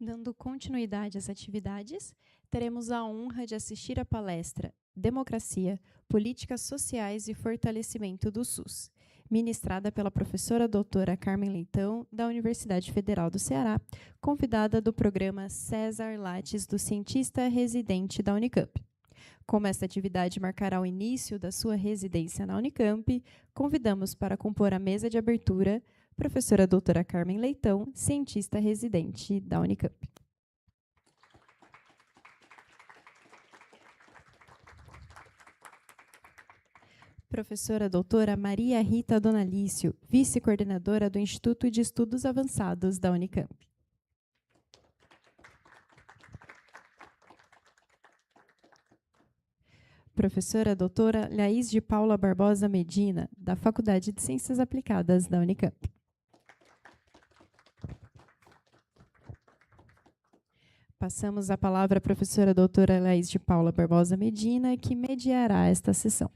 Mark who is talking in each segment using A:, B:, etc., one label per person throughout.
A: Dando continuidade às atividades, teremos a honra de assistir à palestra Democracia, Políticas Sociais e Fortalecimento do SUS, ministrada pela professora doutora Carmen Leitão, da Universidade Federal do Ceará, convidada do programa César Lattes, do cientista residente da Unicamp. Como esta atividade marcará o início da sua residência na Unicamp, convidamos para compor a mesa de abertura professora doutora Carmen Leitão, cientista residente da Unicamp. Professora doutora Maria Rita Donalício, vice-coordenadora do Instituto de Estudos Avançados da Unicamp. Professora doutora Laís de Paula Barbosa Medina, da Faculdade de Ciências Aplicadas da Unicamp. Passamos a palavra à professora doutora Laís de Paula Barbosa Medina, que mediará esta sessão.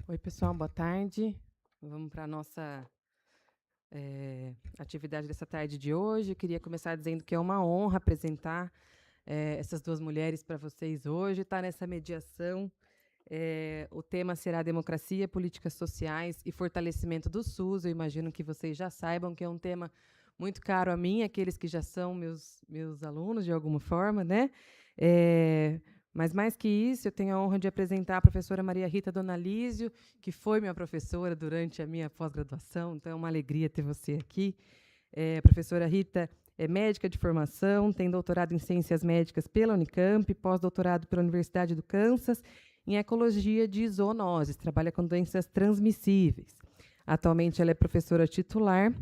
B: Oi, pessoal, boa tarde. Vamos para a nossa atividade dessa tarde de hoje. Eu queria começar dizendo que é uma honra apresentar essas duas mulheres para vocês hoje, estar nessa mediação. O tema será Democracia, Políticas Sociais e Fortalecimento do SUS. Eu imagino que vocês já saibam que é um tema muito caro a mim, aqueles que já são meus alunos, de alguma forma, né? Mas, mais que isso, eu tenho a honra de apresentar a professora Maria Rita Donalício, que foi minha professora durante a minha pós-graduação, então é uma alegria ter você aqui. A professora Rita é médica de formação, tem doutorado em Ciências Médicas pela Unicamp, pós-doutorado pela Universidade do Kansas, em Ecologia de Zoonoses, trabalha com doenças transmissíveis. Atualmente, ela é professora titular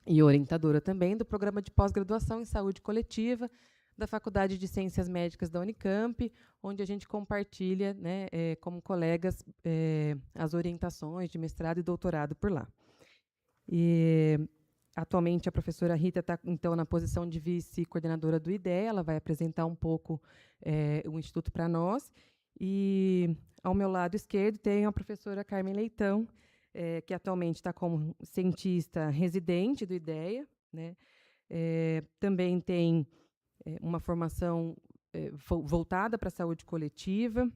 B: e orientadora também do programa de pós-graduação em Saúde Coletiva da Faculdade de Ciências Médicas da Unicamp, onde a gente compartilha, né, como colegas, as orientações de mestrado e doutorado por lá. Atualmente, a professora Rita está, então, na posição de vice-coordenadora do IDEA, ela vai apresentar um pouco o Instituto para nós. E, ao meu lado esquerdo, tem a professora Carmen Leitão, que atualmente está como cientista residente do IDEA, né? Também tem uma formação voltada para a saúde coletiva,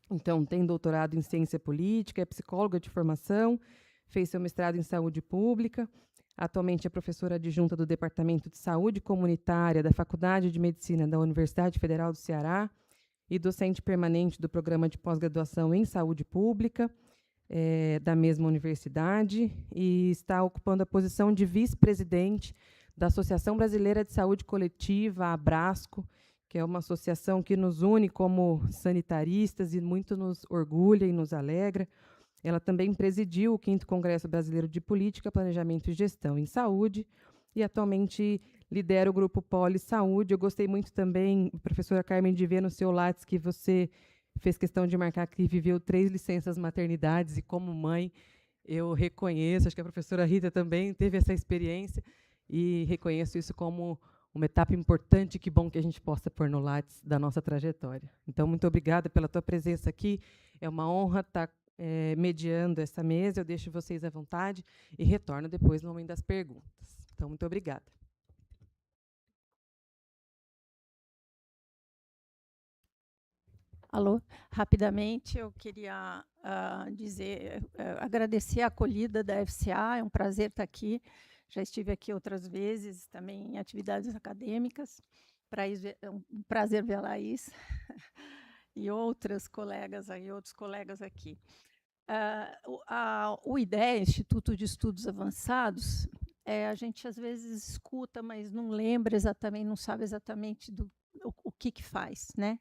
B: então tem doutorado em ciência política, é psicóloga de formação, fez seu mestrado em saúde pública, atualmente é professora adjunta do Departamento de Saúde Comunitária da Faculdade de Medicina da Universidade Federal do Ceará e docente permanente do Programa de Pós-Graduação em Saúde Pública da mesma universidade, e está ocupando a posição de vice-presidente da Associação Brasileira de Saúde Coletiva, a Abrasco, que é uma associação que nos une como sanitaristas e muito nos orgulha e nos alegra. Ela também presidiu o 5º Congresso Brasileiro de Política, Planejamento e Gestão em Saúde e atualmente lidera o Grupo Poli Saúde. Eu gostei muito também, professora Carmen, de ver no seu Lattes que você fez questão de marcar que viveu 3 licenças maternidades e, como mãe, eu reconheço, acho que a professora Rita também teve essa experiência, e reconheço isso como uma etapa importante. Que bom que a gente possa pôr no Lattes da nossa trajetória. Então, muito obrigada pela tua presença aqui. É uma honra estar mediando essa mesa. Eu deixo vocês à vontade e retorno depois no momento das perguntas. Então, muito obrigada.
C: Alô, rapidamente eu queria agradecer a acolhida da FCA, é um prazer estar aqui. Já estive aqui outras vezes, também em atividades acadêmicas. É um prazer ver a Laís e outros colegas aqui. O IDEA, Instituto de Estudos Avançados, a gente às vezes escuta, mas não lembra exatamente, não sabe exatamente o que faz, né?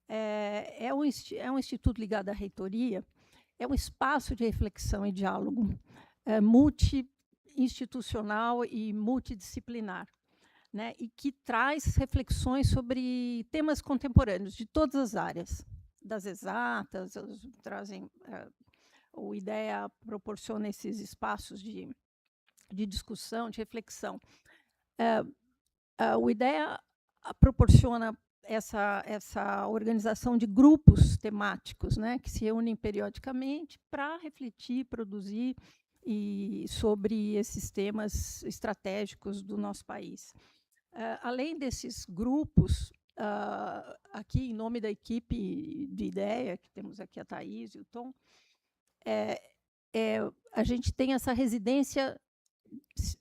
C: É um instituto ligado à reitoria, é um espaço de reflexão e diálogo multi-institucional e multidisciplinar, né, e que traz reflexões sobre temas contemporâneos de todas as áreas, das exatas, trazem o IDEA proporciona esses espaços de discussão, de reflexão. O IDEA proporciona essa organização de grupos temáticos, né, que se reúnem periodicamente para refletir, produzir sobre esses temas estratégicos do nosso país. Além desses grupos, aqui, em nome da equipe de IDEA, que temos aqui a Thaís e o Tom, a gente tem essa residência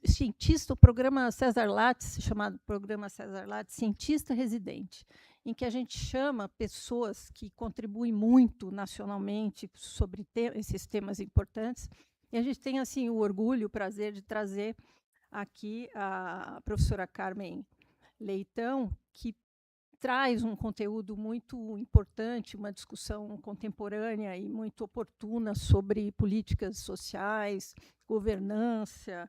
C: cientista, o programa César Lattes, chamado Programa César Lattes, cientista residente, em que a gente chama pessoas que contribuem muito nacionalmente sobre esses temas importantes. E a gente tem assim o orgulho, o prazer de trazer aqui a professora Carmen Leitão, que traz um conteúdo muito importante, uma discussão contemporânea e muito oportuna sobre políticas sociais, governança,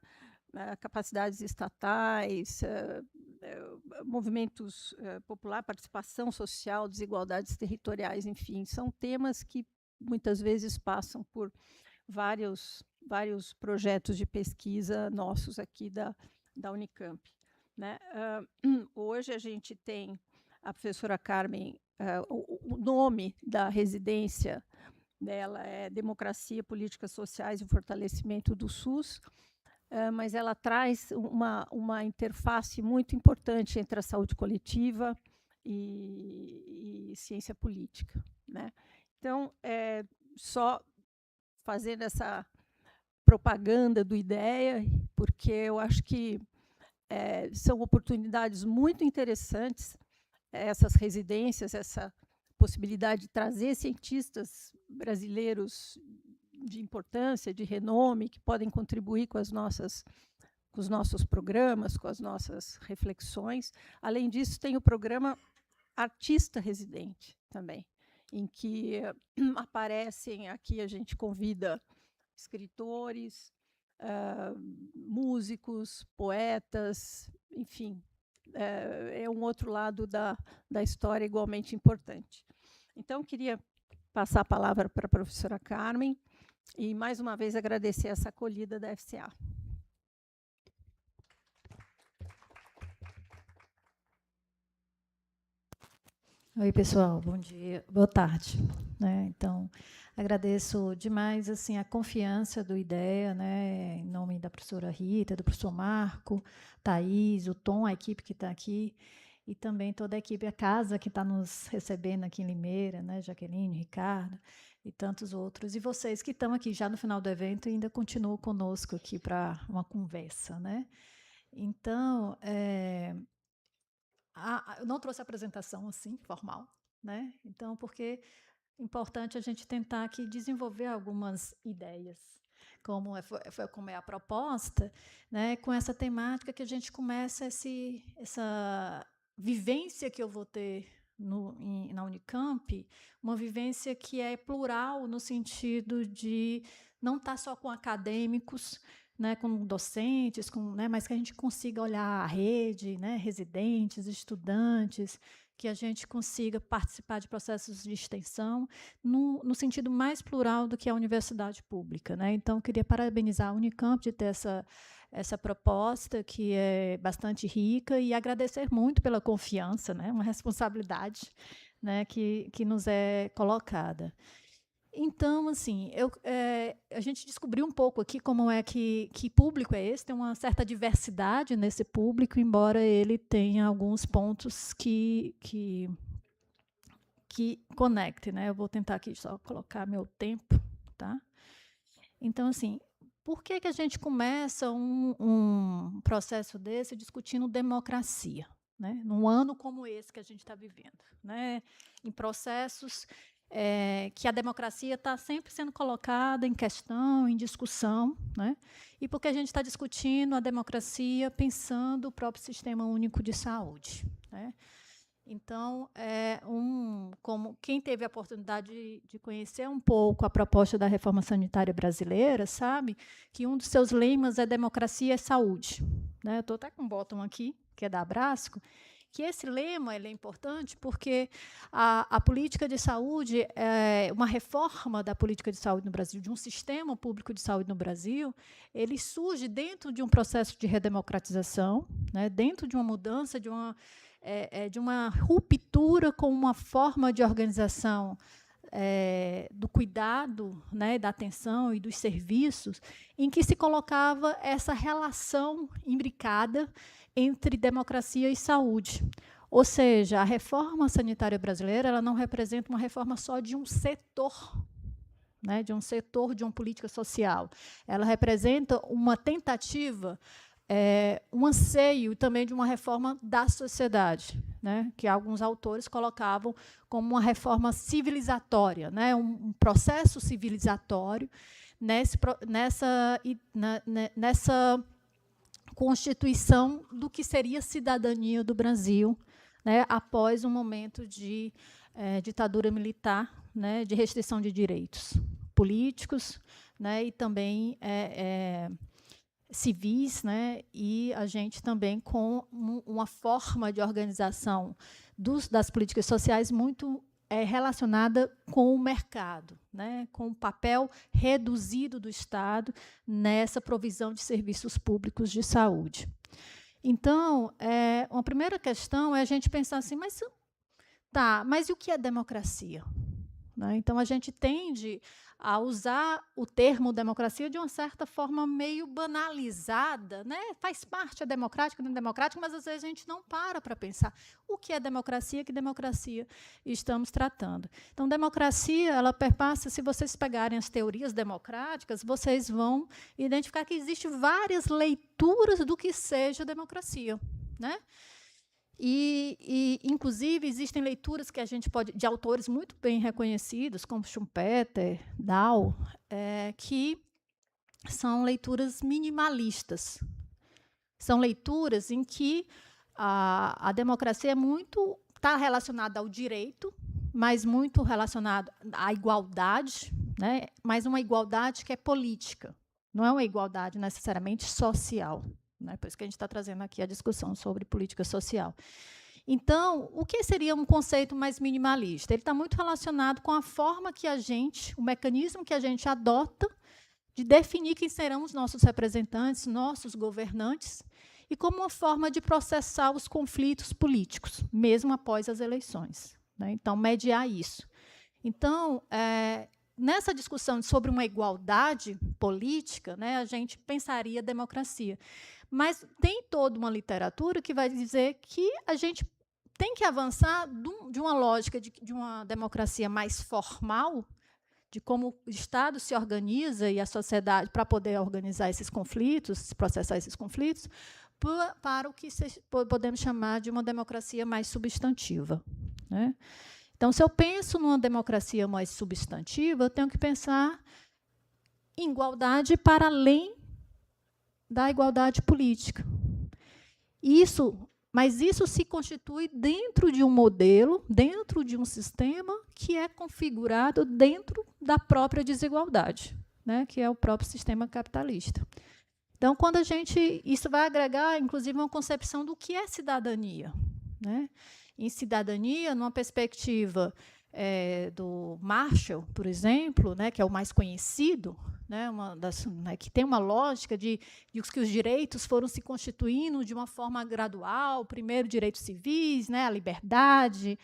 C: capacidades estatais, movimentos populares, participação social, desigualdades territoriais, enfim, são temas que muitas vezes passam por vários projetos de pesquisa nossos aqui da Unicamp, né? Hoje a gente tem a professora Carmen, o nome da residência dela é Democracia, Políticas Sociais e o Fortalecimento do SUS, mas ela traz uma interface muito importante entre a saúde coletiva e ciência política, né? Então, só fazendo essa propaganda do IDEA, porque eu acho que são oportunidades muito interessantes, essas residências, essa possibilidade de trazer cientistas brasileiros de importância, de renome, que podem contribuir com os nossos programas, com as nossas reflexões. Além disso, tem o programa Artista Residente também, em que aparecem, aqui a gente convida escritores, músicos, poetas, enfim, é um outro lado da história igualmente importante. Então, queria passar a palavra para a professora Carmen e, mais uma vez, agradecer essa acolhida da FCA.
D: Oi, pessoal, bom dia, boa tarde. Então, agradeço demais assim, a confiança do IDEA, em nome da professora Rita, do professor Marco, Thaís, o Tom, a equipe que está aqui, e também toda a equipe, a casa que está nos recebendo aqui em Limeira, Jaqueline, Ricardo, e tantos outros. E vocês que estão aqui já no final do evento ainda continuam conosco aqui para uma conversa. Então, eu não trouxe a apresentação assim, formal, Então, porque é importante a gente tentar aqui desenvolver algumas ideias, como é a proposta, com essa temática que a gente começa essa vivência que eu vou ter na Unicamp, uma vivência que é plural no sentido de não estar só com acadêmicos, com docentes, mas que a gente consiga olhar a rede, residentes, estudantes, que a gente consiga participar de processos de extensão no sentido mais plural do que a universidade pública. Então, eu queria parabenizar a Unicamp de ter essa proposta, que é bastante rica, e agradecer muito pela confiança, uma responsabilidade que nos é colocada. Então, assim, a gente descobriu um pouco aqui como é que público é esse, tem uma certa diversidade nesse público, embora ele tenha alguns pontos que conectem. Eu vou tentar aqui só colocar meu tempo. Tá? Então, assim, por que a gente começa um processo desse discutindo democracia? Num ano como esse que a gente está vivendo, em processos que a democracia está sempre sendo colocada em questão, em discussão, e porque a gente está discutindo a democracia pensando o próprio Sistema Único de Saúde. Então, como quem teve a oportunidade de conhecer um pouco a proposta da reforma sanitária brasileira, sabe que um dos seus lemas é democracia e saúde. Eu estou até com um botão aqui, que é da Abrasco, que esse lema ele é importante porque a política de saúde, uma reforma da política de saúde no Brasil, de um sistema público de saúde no Brasil, ele surge dentro de um processo de redemocratização, dentro de uma mudança, de uma de uma ruptura com uma forma de organização do cuidado, né, da atenção e dos serviços, em que se colocava essa relação imbricada entre democracia e saúde. Ou seja, a reforma sanitária brasileira ela não representa uma reforma só de um setor, né, de uma política social. Ela representa uma tentativa, um anseio também de uma reforma da sociedade, né, que alguns autores colocavam como uma reforma civilizatória, né, um processo civilizatório nessa constituição do que seria a cidadania do Brasil, né, após um momento de ditadura militar, né, de restrição de direitos políticos, né, e também civis, né, e a gente também com uma forma de organização das políticas sociais muito relacionada com o mercado, né, com o papel reduzido do Estado nessa provisão de serviços públicos de saúde. Então, uma primeira questão é a gente pensar assim, mas e o que é democracia? Né? Então, a gente tende a usar o termo democracia de uma certa forma meio banalizada, né? Faz parte, é democrático, não é democrático, mas às vezes a gente não para pensar o que é democracia, que democracia estamos tratando. Então, democracia, ela perpassa, se vocês pegarem as teorias democráticas, vocês vão identificar que existem várias leituras do que seja democracia, né? E, inclusive, existem leituras que a gente pode, de autores muito bem reconhecidos, como Schumpeter, Dow, que são leituras minimalistas. São leituras em que a democracia está relacionada ao direito, mas muito relacionada à igualdade, né? Mas uma igualdade que é política, não é uma igualdade necessariamente social. Né? Por isso que a gente está trazendo aqui a discussão sobre política social. Então, o que seria um conceito mais minimalista? Ele está muito relacionado com a forma que o mecanismo que a gente adota de definir quem serão os nossos representantes, nossos governantes, e como uma forma de processar os conflitos políticos, mesmo após as eleições. Né? Então, mediar isso. Então, nessa discussão sobre uma igualdade política, né, a gente pensaria democracia. Mas tem toda uma literatura que vai dizer que a gente tem que avançar de uma lógica de uma democracia mais formal, de como o Estado se organiza e a sociedade para poder organizar esses conflitos, processar esses conflitos, para o que podemos chamar de uma democracia mais substantiva. Né? Então, se eu penso numa democracia mais substantiva, eu tenho que pensar em igualdade para além da igualdade política. Mas isso se constitui dentro de um modelo, dentro de um sistema que é configurado dentro da própria desigualdade, né, que é o próprio sistema capitalista. Então, isso vai agregar, inclusive, uma concepção do que é cidadania. Né? Em cidadania, numa perspectiva do Marshall, por exemplo, né, que é o mais conhecido, né, que tem uma lógica de que os direitos foram se constituindo de uma forma gradual, primeiro direitos civis, né, a liberdade,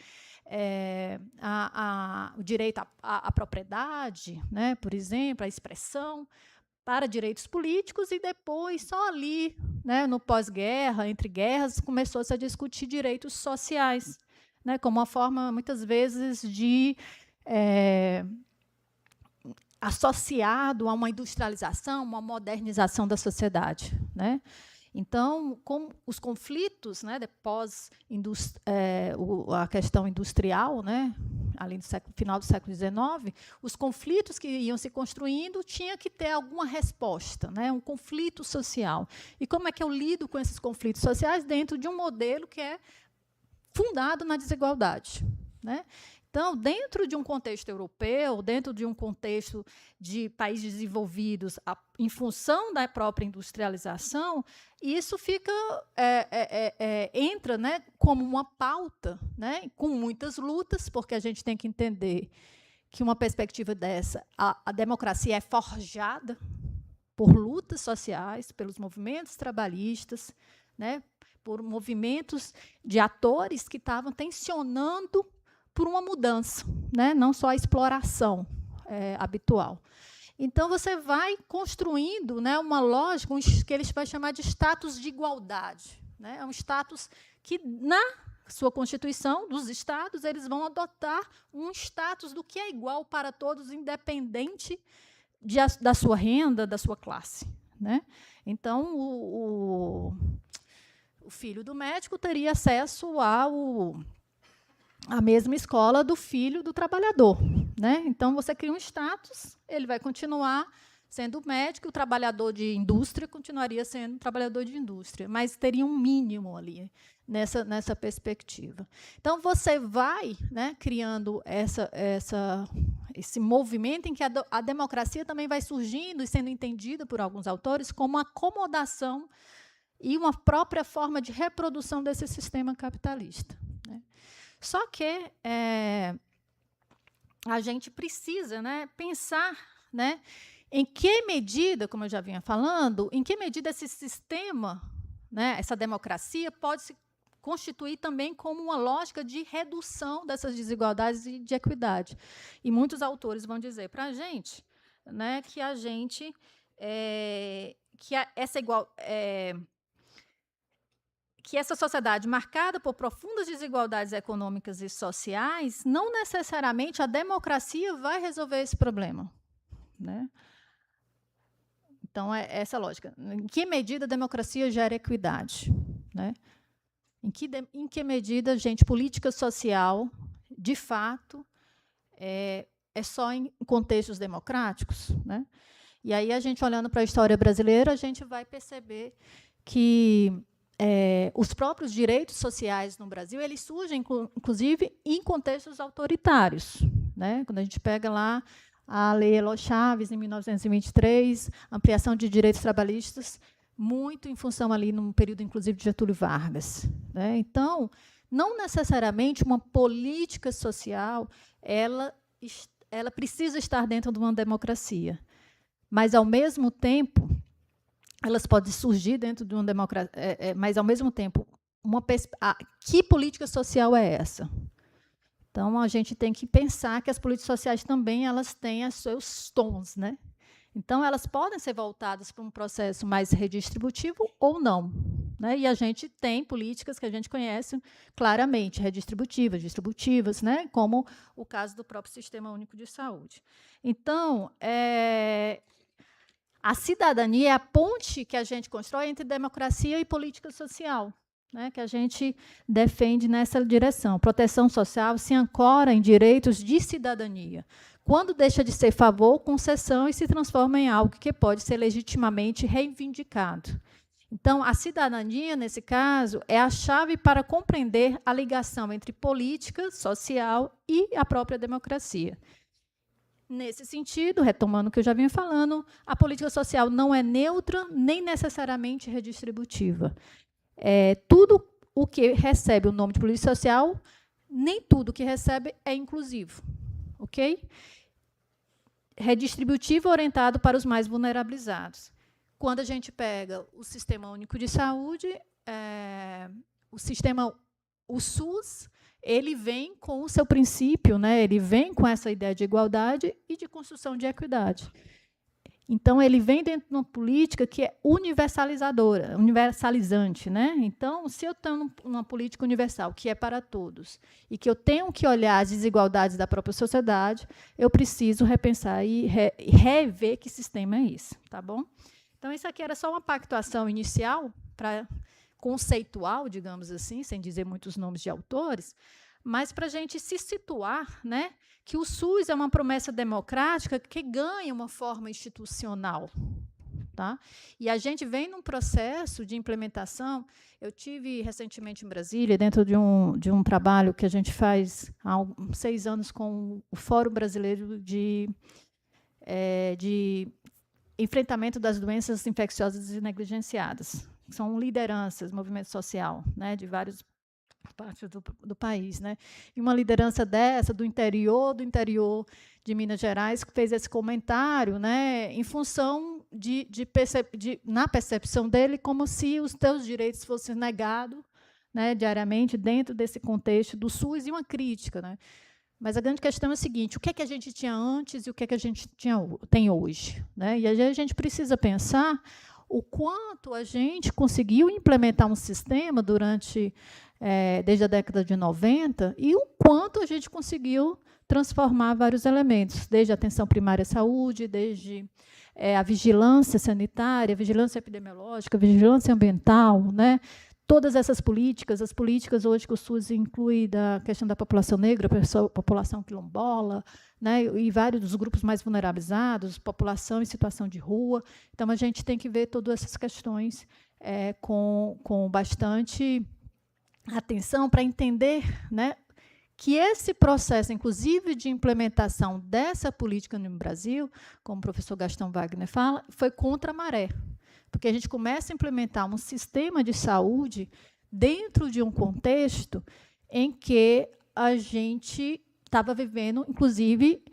D: o direito à propriedade, né, por exemplo, a expressão, para direitos políticos, e depois, só ali, né, no pós-guerra, entre guerras, começou-se a discutir direitos sociais, né, como uma forma, muitas vezes, de associado a uma industrialização, uma modernização da sociedade. Né? Então, com os conflitos, né, após a questão industrial, né, ali no final do século XIX, os conflitos que iam se construindo tinha que ter alguma resposta, né, um conflito social. E como é que eu lido com esses conflitos sociais dentro de um modelo que é fundado na desigualdade? Né? Então, dentro de um contexto europeu, dentro de um contexto de países desenvolvidos, em função da própria industrialização, isso entra, né, como uma pauta, né, com muitas lutas, porque a gente tem que entender que uma perspectiva dessa, a democracia é forjada por lutas sociais, pelos movimentos trabalhistas, né, por movimentos de atores que estavam tensionando por uma mudança, né, não só a exploração habitual. Então, você vai construindo, né, uma lógica que eles vão chamar de status de igualdade. Né? É um status que, na sua Constituição, dos Estados, eles vão adotar um status do que é igual para todos, independente da sua renda, da sua classe. Né? Então, o filho do médico teria acesso à mesma escola do filho do trabalhador. Né? Então, você cria um status, ele vai continuar sendo médico, o trabalhador de indústria continuaria sendo trabalhador de indústria, mas teria um mínimo ali nessa perspectiva. Então, você vai, né, criando esse movimento em que a democracia também vai surgindo e sendo entendida por alguns autores como uma acomodação e uma própria forma de reprodução desse sistema capitalista. Né? Só que a gente precisa, né, pensar, né, em que medida, como eu já vinha falando, em que medida esse sistema, né, essa democracia, pode se constituir também como uma lógica de redução dessas desigualdades e de equidade. E muitos autores vão dizer para a gente, né, que a gente que essa sociedade marcada por profundas desigualdades econômicas e sociais, não necessariamente a democracia vai resolver esse problema. Né? Então, é essa lógica. Em que medida a democracia gera equidade? Né? Em que medida, gente, política social, de fato, é só em contextos democráticos? Né? E aí, a gente olhando para a história brasileira, a gente vai perceber que os próprios direitos sociais no Brasil, eles surgem, inclusive, em contextos autoritários. Né? Quando a gente pega lá a Lei Elo Chaves, em 1923, ampliação de direitos trabalhistas, muito em função ali, num período, inclusive, de Getúlio Vargas. Né? Então, não necessariamente uma política social, ela precisa estar dentro de uma democracia. Mas, ao mesmo tempo, elas podem surgir dentro de uma democracia, mas, ao mesmo tempo, que política social é essa? Então, a gente tem que pensar que as políticas sociais também elas têm os seus tons. Né? Então, elas podem ser voltadas para um processo mais redistributivo ou não. Né? E a gente tem políticas que a gente conhece claramente, redistributivas, distributivas, né? Como o caso do próprio Sistema Único de Saúde. Então, a cidadania é a ponte que a gente constrói entre democracia e política social, né, que a gente defende nessa direção. Proteção social se ancora em direitos de cidadania. Quando deixa de ser favor ou concessão e se transforma em algo que pode ser legitimamente reivindicado. Então, a cidadania, nesse caso, é a chave para compreender a ligação entre política, social e a própria democracia. Nesse sentido, retomando o que eu já vinha falando, a política social não é neutra nem necessariamente redistributiva. Tudo o que recebe o nome de política social, nem tudo que recebe é inclusivo. Ok? Redistributivo orientado para os mais vulnerabilizados. Quando a gente pega o Sistema Único de Saúde, o SUS, ele vem com o seu princípio, né? Ele vem com essa ideia de igualdade e de construção de equidade. Então, ele vem dentro de uma política que é universalizadora, universalizante. Né? Então, se eu tenho uma política universal, que é para todos, e que eu tenho que olhar as desigualdades da própria sociedade, eu preciso repensar e rever que sistema é esse. Tá bom? Então, isso aqui era só uma pactuação inicial, conceitual, digamos assim, sem dizer muitos nomes de autores, mas para a gente se situar, né, que o SUS é uma promessa democrática que ganha uma forma institucional. Tá? E a gente vem num processo de implementação. Eu tive recentemente em Brasília, dentro de um trabalho que a gente faz há 6 anos com o Fórum Brasileiro de Enfrentamento das Doenças Infecciosas e Negligenciadas. São lideranças, movimento social, né, de várias partes do país. Né? E uma liderança dessa, do interior de Minas Gerais, que fez esse comentário, né, em função na percepção dele, como se os teus direitos fossem negados, né, diariamente, dentro desse contexto do SUS, e uma crítica. Né? Mas a grande questão é a seguinte: o que é que a gente tinha antes e o que é que a gente tem hoje? Né? E a gente precisa pensar o quanto a gente conseguiu implementar um sistema desde a década de 90 e o quanto a gente conseguiu transformar vários elementos, desde a atenção primária à saúde, desde a vigilância sanitária, vigilância epidemiológica, vigilância ambiental, né? Todas essas políticas, as políticas hoje que o SUS inclui da questão da população negra, população quilombola, né, e vários dos grupos mais vulnerabilizados, população em situação de rua. Então, a gente tem que ver todas essas questões com bastante atenção para entender, né, que esse processo, inclusive, de implementação dessa política no Brasil, como o professor Gastão Wagner fala, foi contra a maré. Porque a gente começa a implementar um sistema de saúde dentro de um contexto em que a gente estava vivendo, inclusive,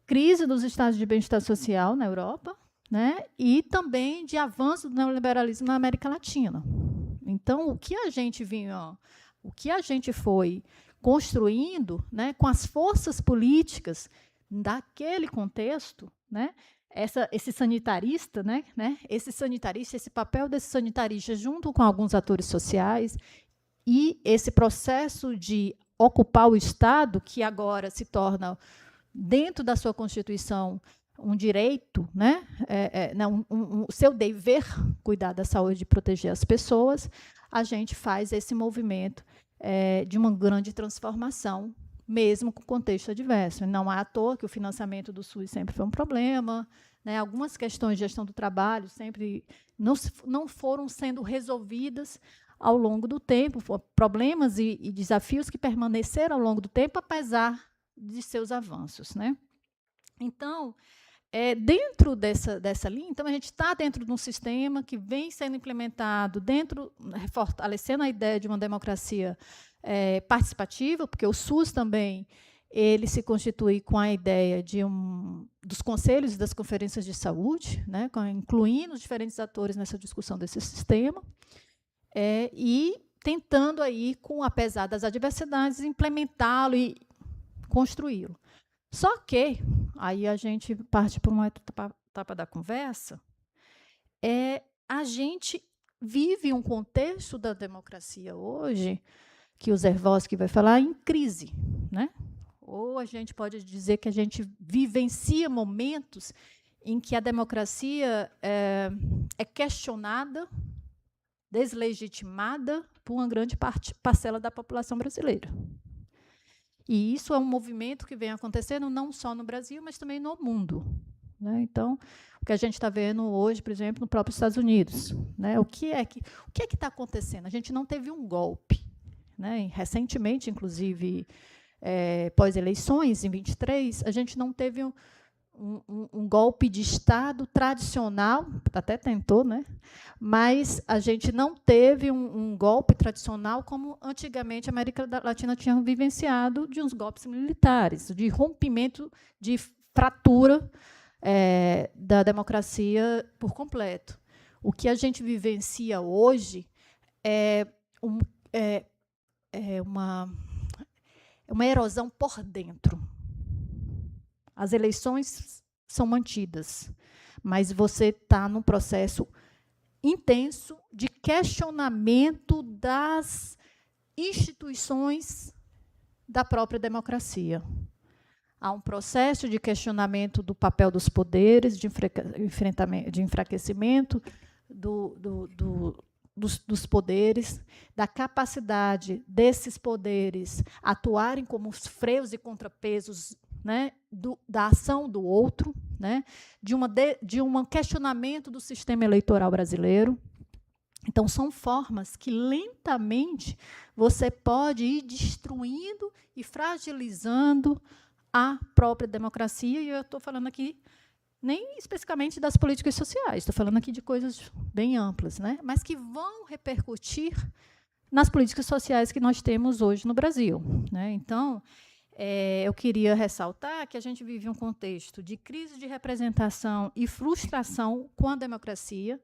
D: crise dos estados de bem-estar social na Europa, né, e também de avanço do neoliberalismo na América Latina. Então, o que a gente foi construindo, né, com as forças políticas daquele contexto, né, esse sanitarista, esse papel desse sanitarista junto com alguns atores sociais e esse processo de ocupar o Estado, que agora se torna, dentro da sua Constituição, um direito, né, o seu dever cuidar da saúde e proteger as pessoas, a gente faz esse movimento de uma grande transformação, mesmo com contexto adverso. Não é à toa que o financiamento do SUS sempre foi um problema, né? Algumas questões de gestão do trabalho sempre não foram sendo resolvidas ao longo do tempo, problemas e desafios que permaneceram ao longo do tempo, apesar de seus avanços. Né? Então, dentro dessa linha, então, a gente está dentro de um sistema que vem sendo implementado, fortalecendo a ideia de uma democracia participativa, porque o SUS também ele se constitui com a ideia dos conselhos e das conferências de saúde, né, incluindo os diferentes atores nessa discussão desse sistema, e tentando, aí, apesar das adversidades, implementá-lo e construí-lo. Só que, aí a gente parte para uma etapa da conversa, a gente vive um contexto da democracia hoje, que o Zervosky vai falar, em crise. Né? Ou a gente pode dizer que a gente vivencia momentos em que a democracia é questionada, deslegitimada por uma grande parcela da população brasileira. E isso é um movimento que vem acontecendo não só no Brasil, mas também no mundo. Né? Então, o que a gente está vendo hoje, por exemplo, no próprio Estados Unidos. Né? O que é que está acontecendo? A gente não teve um golpe. Né? Recentemente, inclusive, pós-eleições, em 23, a gente não teve um golpe de Estado tradicional, até tentou, né? Mas a gente não teve um golpe tradicional como antigamente a América Latina tinha vivenciado, de uns golpes militares, de rompimento, de fratura da democracia por completo. O que a gente vivencia hoje é uma erosão por dentro. As eleições são mantidas, mas você está num processo intenso de questionamento das instituições da própria democracia. Há um processo de questionamento do papel dos poderes, de enfraquecimento dos poderes, da capacidade desses poderes atuarem como os freios e contrapesos, né, da ação do outro, né, de um questionamento do sistema eleitoral brasileiro. Então, são formas que, lentamente, você pode ir destruindo e fragilizando a própria democracia, e eu estou falando aqui nem especificamente das políticas sociais, estou falando aqui de coisas bem amplas, né, mas que vão repercutir nas políticas sociais que nós temos hoje no Brasil. Né. Então, eu queria ressaltar que a gente vive um contexto de crise de representação e frustração com a democracia.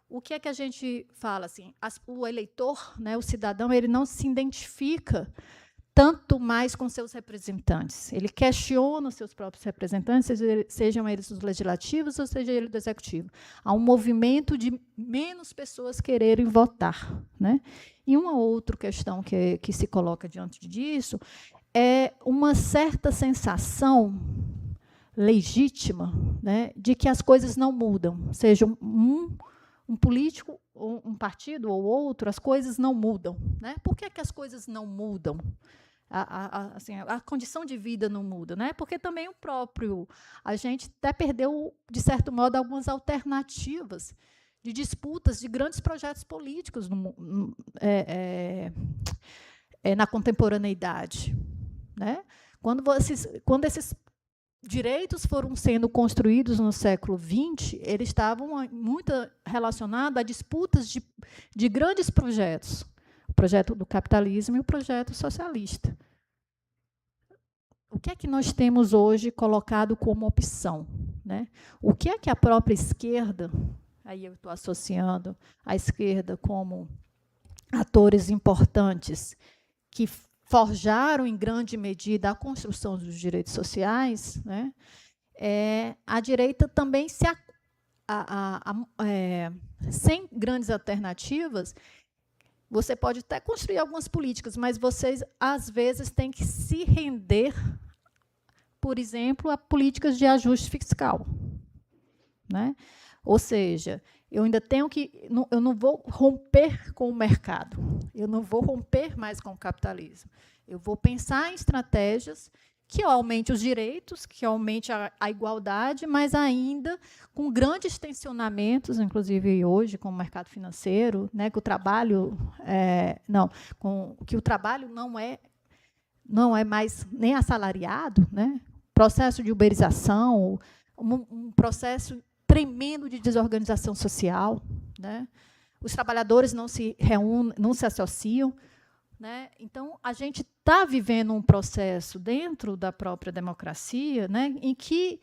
D: O que é que a gente fala? Assim, o eleitor, né, o cidadão, ele não se identifica tanto mais com seus representantes. Ele questiona os seus próprios representantes, sejam eles os legislativos ou seja ele do executivo. Há um movimento de menos pessoas quererem votar, né? E uma outra questão que se coloca diante disso é uma certa sensação legítima, né, de que as coisas não mudam. Seja um político, ou um partido ou outro, as coisas não mudam. Né? Por que as coisas não mudam? A condição de vida não muda, né? Porque também a gente até perdeu, de certo modo, algumas alternativas de disputas de grandes projetos políticos na contemporaneidade. Né? Quando esses direitos foram sendo construídos no século XX, eles estavam muito relacionados a disputas de grandes projetos, o projeto do capitalismo e o projeto socialista. O que é que nós temos hoje colocado como opção? Né? O que é que a própria esquerda, aí eu estou associando a esquerda como atores importantes que forjaram, em grande medida, a construção dos direitos sociais, né? A direita também, sem grandes alternativas, você pode até construir algumas políticas, mas vocês, às vezes, têm que se render, por exemplo, a políticas de ajuste fiscal. Né? Ou seja, eu ainda tenho eu não vou romper com o mercado, eu não vou romper mais com o capitalismo. Eu vou pensar em estratégias que aumentem os direitos, que aumente a igualdade, mas ainda com grandes tensionamentos, inclusive hoje com o mercado financeiro, né, que o trabalho não é mais nem assalariado, né? Processo de uberização, um processo tremendo de desorganização social, né? Os trabalhadores não se reúnem, não se associam, né? Então, a gente está vivendo um processo dentro da própria democracia, né, em que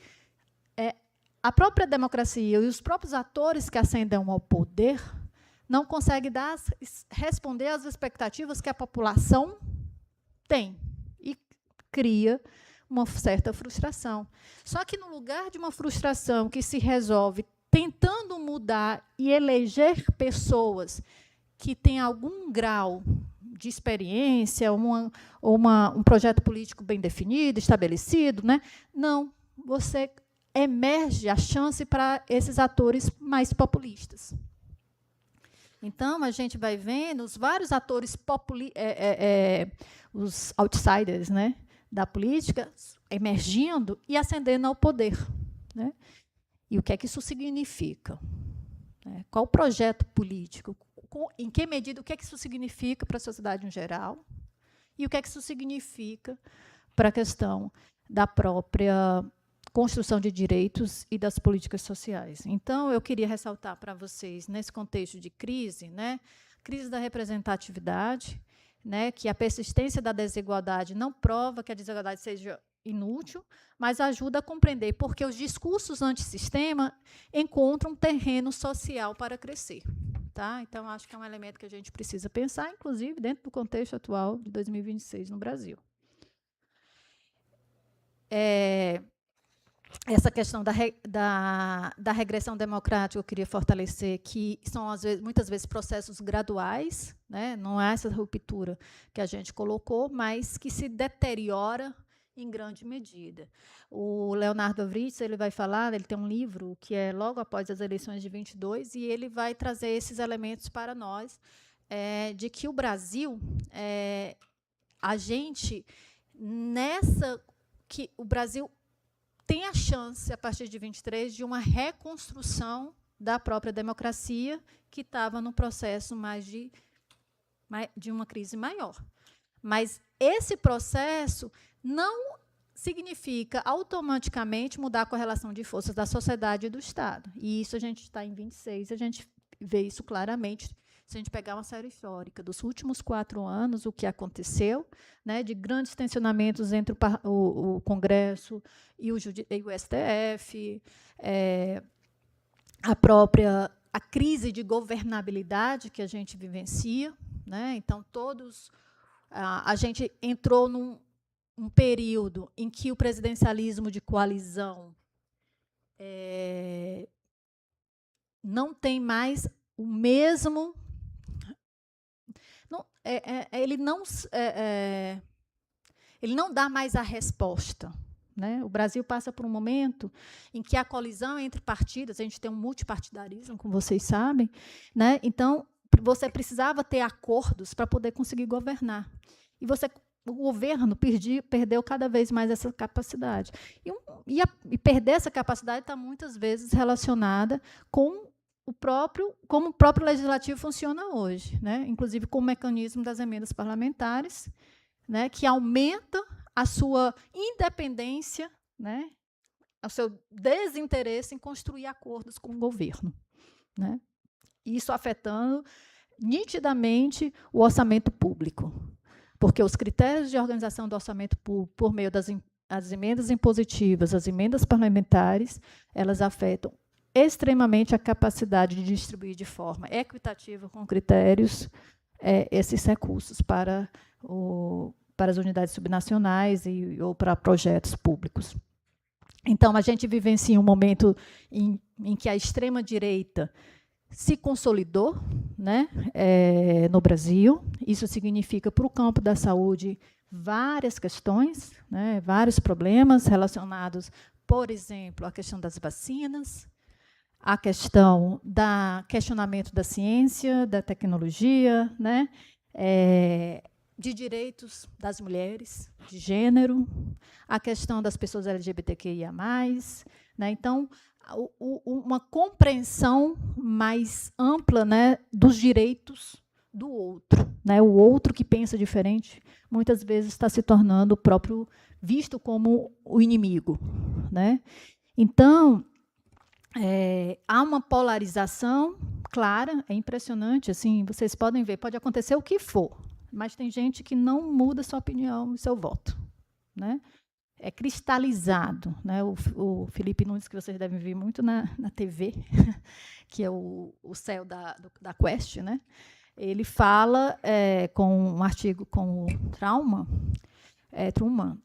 D: a própria democracia e os próprios atores que ascendem ao poder não conseguem responder às expectativas que a população tem e cria uma certa frustração. Só que, no lugar de uma frustração que se resolve tentando mudar e eleger pessoas que têm algum grau de experiência, um projeto político bem definido, estabelecido, né? Não, você emerge a chance para esses atores mais populistas. Então, a gente vai vendo os vários atores os outsiders, né, da política emergindo e ascendendo ao poder. Né? E o que é que isso significa? Qual o projeto político? Em que medida, o que é que isso significa para a sociedade em geral? E o que é que isso significa para a questão da própria construção de direitos e das políticas sociais? Então, eu queria ressaltar para vocês, nesse contexto de crise, né, crise da representatividade, né, que a persistência da desigualdade não prova que a desigualdade seja inútil, mas ajuda a compreender porque os discursos antissistema encontram terreno social para crescer. Tá? Então, acho que é um elemento que a gente precisa pensar, inclusive, dentro do contexto atual de 2026 no Brasil. Essa questão da regressão democrática, eu queria fortalecer, que são, muitas vezes, processos graduais, né? Não é essa ruptura que a gente colocou, mas que se deteriora em grande medida. O Leonardo Vritz, ele vai falar, ele tem um livro que é logo após as eleições de 22, e ele vai trazer esses elementos para nós, de que o Brasil, que o Brasil tem a chance, a partir de 23, de uma reconstrução da própria democracia, que estava no processo de uma crise maior. Mas esse processo não significa automaticamente mudar a correlação de forças da sociedade e do Estado. E isso a gente está em 26, a gente vê isso claramente se a gente pegar uma série histórica dos últimos 4 anos, o que aconteceu, né, de grandes tensionamentos entre o Congresso e o STF, a crise de governabilidade que a gente vivencia, né? Então, a gente entrou num período em que o presidencialismo de coalizão não tem mais o mesmo... ele não dá mais a resposta. Né? O Brasil passa por um momento em que a colisão entre partidos, a gente tem um multipartidarismo, como vocês sabem, né? Então, você precisava ter acordos para poder conseguir governar. E o governo perdeu cada vez mais essa capacidade. E perder essa capacidade está muitas vezes relacionada com como o próprio legislativo funciona hoje, né? Inclusive com o mecanismo das emendas parlamentares, né? Que aumenta a sua independência, né? O seu desinteresse em construir acordos com o governo, né? Isso afetando nitidamente o orçamento público, porque os critérios de organização do orçamento público, por meio das emendas impositivas, as emendas parlamentares, elas afetam extremamente a capacidade de distribuir de forma equitativa, com critérios, esses recursos para as unidades subnacionais ou para projetos públicos. Então, a gente vivencia um momento em que a extrema-direita se consolidou, né, no Brasil. Isso significa, para o campo da saúde, várias questões, né, vários problemas relacionados, por exemplo, à questão das vacinas, a questão do questionamento da ciência, da tecnologia, né, de direitos das mulheres, de gênero, a questão das pessoas LGBTQIA+, né? Então, uma compreensão mais ampla, né, dos direitos do outro, né? O outro que pensa diferente, muitas vezes está se tornando visto como o inimigo, né? Então, há uma polarização clara, é impressionante, assim, vocês podem ver, pode acontecer o que for, mas tem gente que não muda sua opinião e seu voto, né? É cristalizado, né? O Felipe Nunes, que vocês devem ver muito na TV, que é o CEO da Quest, né? Ele fala, com um artigo com o Truman,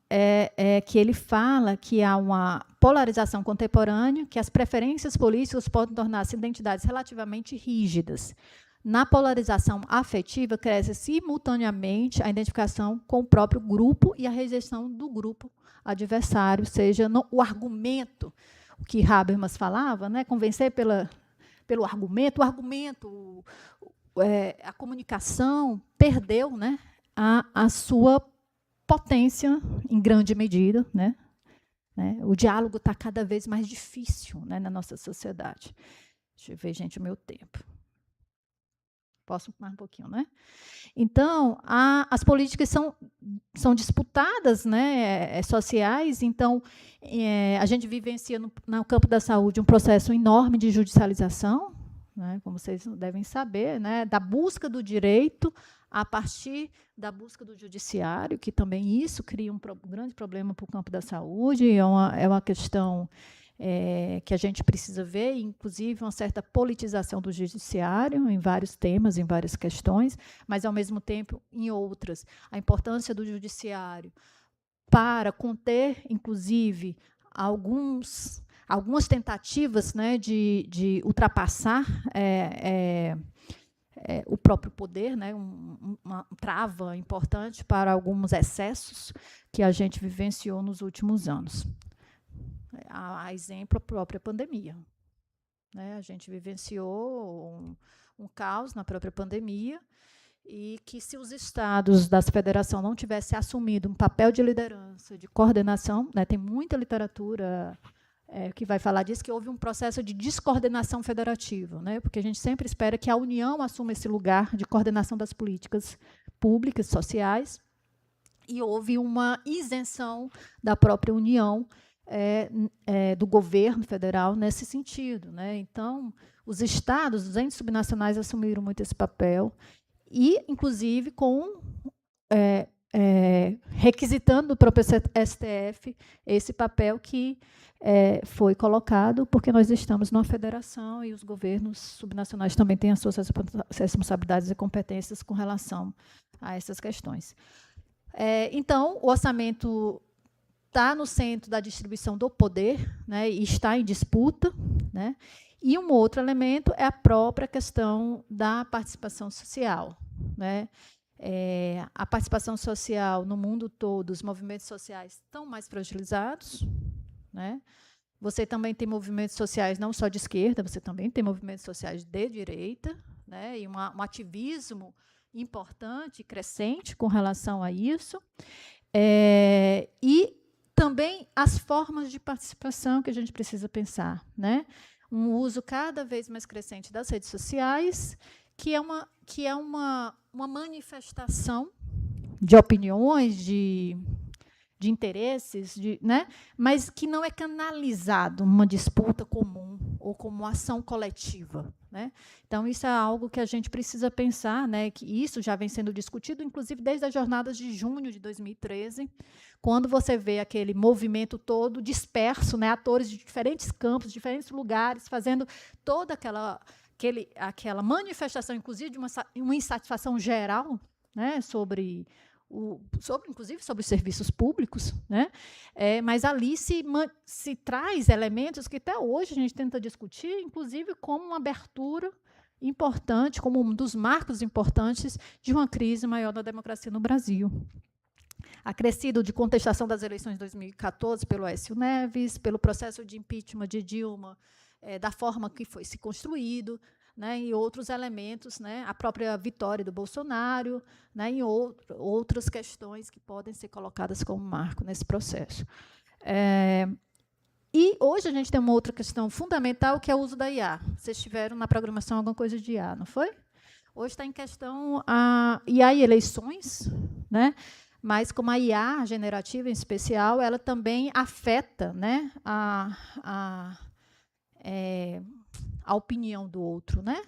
D: que ele fala que há uma polarização contemporânea, que as preferências políticas podem tornar-se identidades relativamente rígidas. Na polarização afetiva, cresce simultaneamente a identificação com o próprio grupo e a rejeição do grupo adversário, seja o argumento, o que Habermas falava, né, convencer pelo argumento. O argumento, a comunicação perdeu, né, a sua potência em grande medida, né? O diálogo está cada vez mais difícil, né, na nossa sociedade. Deixa eu ver, gente, o meu tempo. Posso mais um pouquinho, né? Então, as políticas são disputadas, né, sociais. Então, a gente vivencia no campo da saúde um processo enorme de judicialização, né, como vocês devem saber, né, da busca do direito a partir da busca do judiciário, que também isso cria um grande problema para o campo da saúde. É uma questão que a gente precisa ver, inclusive uma certa politização do judiciário em vários temas, em várias questões, mas, ao mesmo tempo, em outras. A importância do judiciário para conter, inclusive, algumas tentativas, né, de ultrapassar o próprio poder, né, uma trava importante para alguns excessos que a gente vivenciou nos últimos anos. A exemplo, a própria pandemia, né? A gente vivenciou um caos na própria pandemia, e que, se os estados da federação não tivessem assumido um papel de liderança, de coordenação, né, tem muita literatura que vai falar disso, que houve um processo de descoordenação federativa, né, porque a gente sempre espera que a União assuma esse lugar de coordenação das políticas públicas, sociais, e houve uma isenção da própria União, do governo federal nesse sentido, né? Então, Os estados, os entes subnacionais assumiram muito esse papel, e, inclusive, requisitando do próprio STF esse papel que foi colocado, porque nós estamos numa federação e os governos subnacionais também têm as suas responsabilidades e competências com relação a essas questões. Então, o orçamento está no centro da distribuição do poder, né, e está em disputa, né, e um outro elemento é a própria questão da participação social, né. A participação social no mundo todo, os movimentos sociais estão mais fragilizados, né. Você também tem movimentos sociais não só de esquerda, você também tem movimentos sociais de direita, né, e um ativismo importante, crescente com relação a isso, e também as formas de participação que a gente precisa pensar, né? Um uso cada vez mais crescente das redes sociais, que é uma manifestação de opiniões, de interesses, né? Mas que não é canalizado numa disputa comum ou como ação coletiva, né? Então, isso é algo que a gente precisa pensar, né? Que isso já vem sendo discutido, inclusive, desde as jornadas de junho de 2013, quando você vê aquele movimento todo disperso, né? Atores de diferentes campos, diferentes lugares, fazendo toda aquela manifestação, inclusive, de uma insatisfação geral, né? Inclusive sobre os serviços públicos, né? Mas ali se traz elementos que até hoje a gente tenta discutir, inclusive como uma abertura importante, como um dos marcos importantes de uma crise maior da democracia no Brasil. Acrescido de contestação das eleições de 2014 pelo Aécio Neves, pelo processo de impeachment de Dilma, da forma que foi se construído, né, e outros elementos, né, a própria vitória do Bolsonaro, né, e outras questões que podem ser colocadas como marco nesse processo. E hoje a gente tem uma outra questão fundamental, que é o uso da IA. Vocês tiveram na programação alguma coisa de IA, não foi? Hoje está em questão a IA e eleições, né, mas como a IA generativa, em especial, ela também afeta, né, a opinião do outro, né?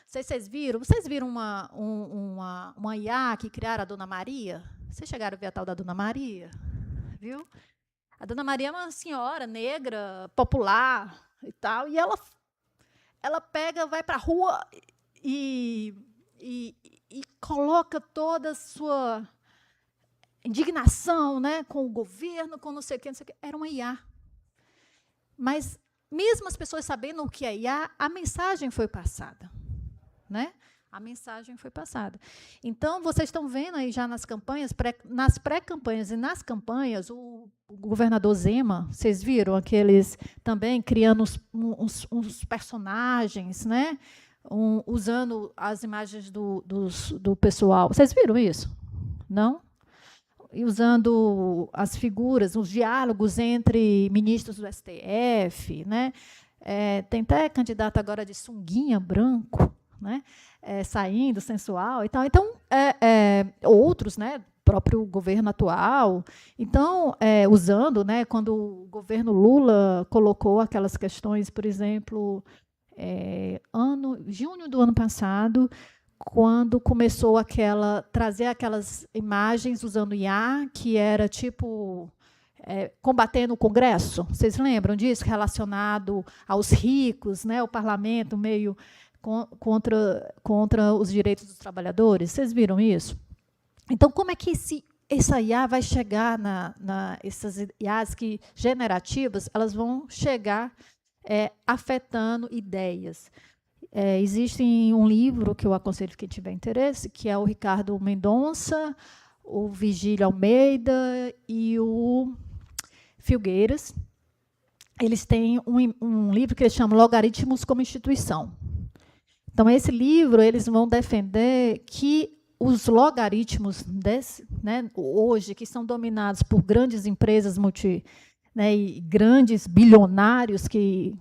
D: Vocês viram uma IA que criaram a Dona Maria? Vocês chegaram a ver a tal da Dona Maria? Viu? A Dona Maria é uma senhora negra, popular e tal, e ela vai para a rua e coloca toda a sua indignação, né, com o governo, com não sei o quê. Era uma IA. Mas mesmo as pessoas sabendo o que é IA, a mensagem foi passada, né? A mensagem foi passada. Então, vocês estão vendo aí já nas campanhas, nas pré-campanhas e nas campanhas, o governador Zema, vocês viram aqueles também criando uns personagens, né? Usando as imagens do pessoal. Vocês viram isso? Não? E usando as figuras, os diálogos entre ministros do STF, né? Tem até candidato agora de sunguinha branco, né? Saindo, sensual e tal. Então, outros, né? Próprio governo atual. Então, usando, né? Quando o governo Lula colocou aquelas questões, por exemplo, junho do ano passado, quando começou trazer aquelas imagens usando IA, que era tipo combatendo o Congresso. Vocês lembram disso? Relacionado aos ricos, né? O parlamento meio contra os direitos dos trabalhadores. Vocês viram isso? Então, como é que essa IA vai chegar essas IAs generativas, elas vão chegar afetando ideias. Existe um livro que eu aconselho quem tiver interesse, que é o Ricardo Mendonça, o Vigílio Almeida e o Filgueiras. Eles têm um livro que eles chamam Logaritmos como Instituição. Então, esse livro, eles vão defender que os logaritmos né, hoje, que são dominados por grandes empresas e grandes bilionários que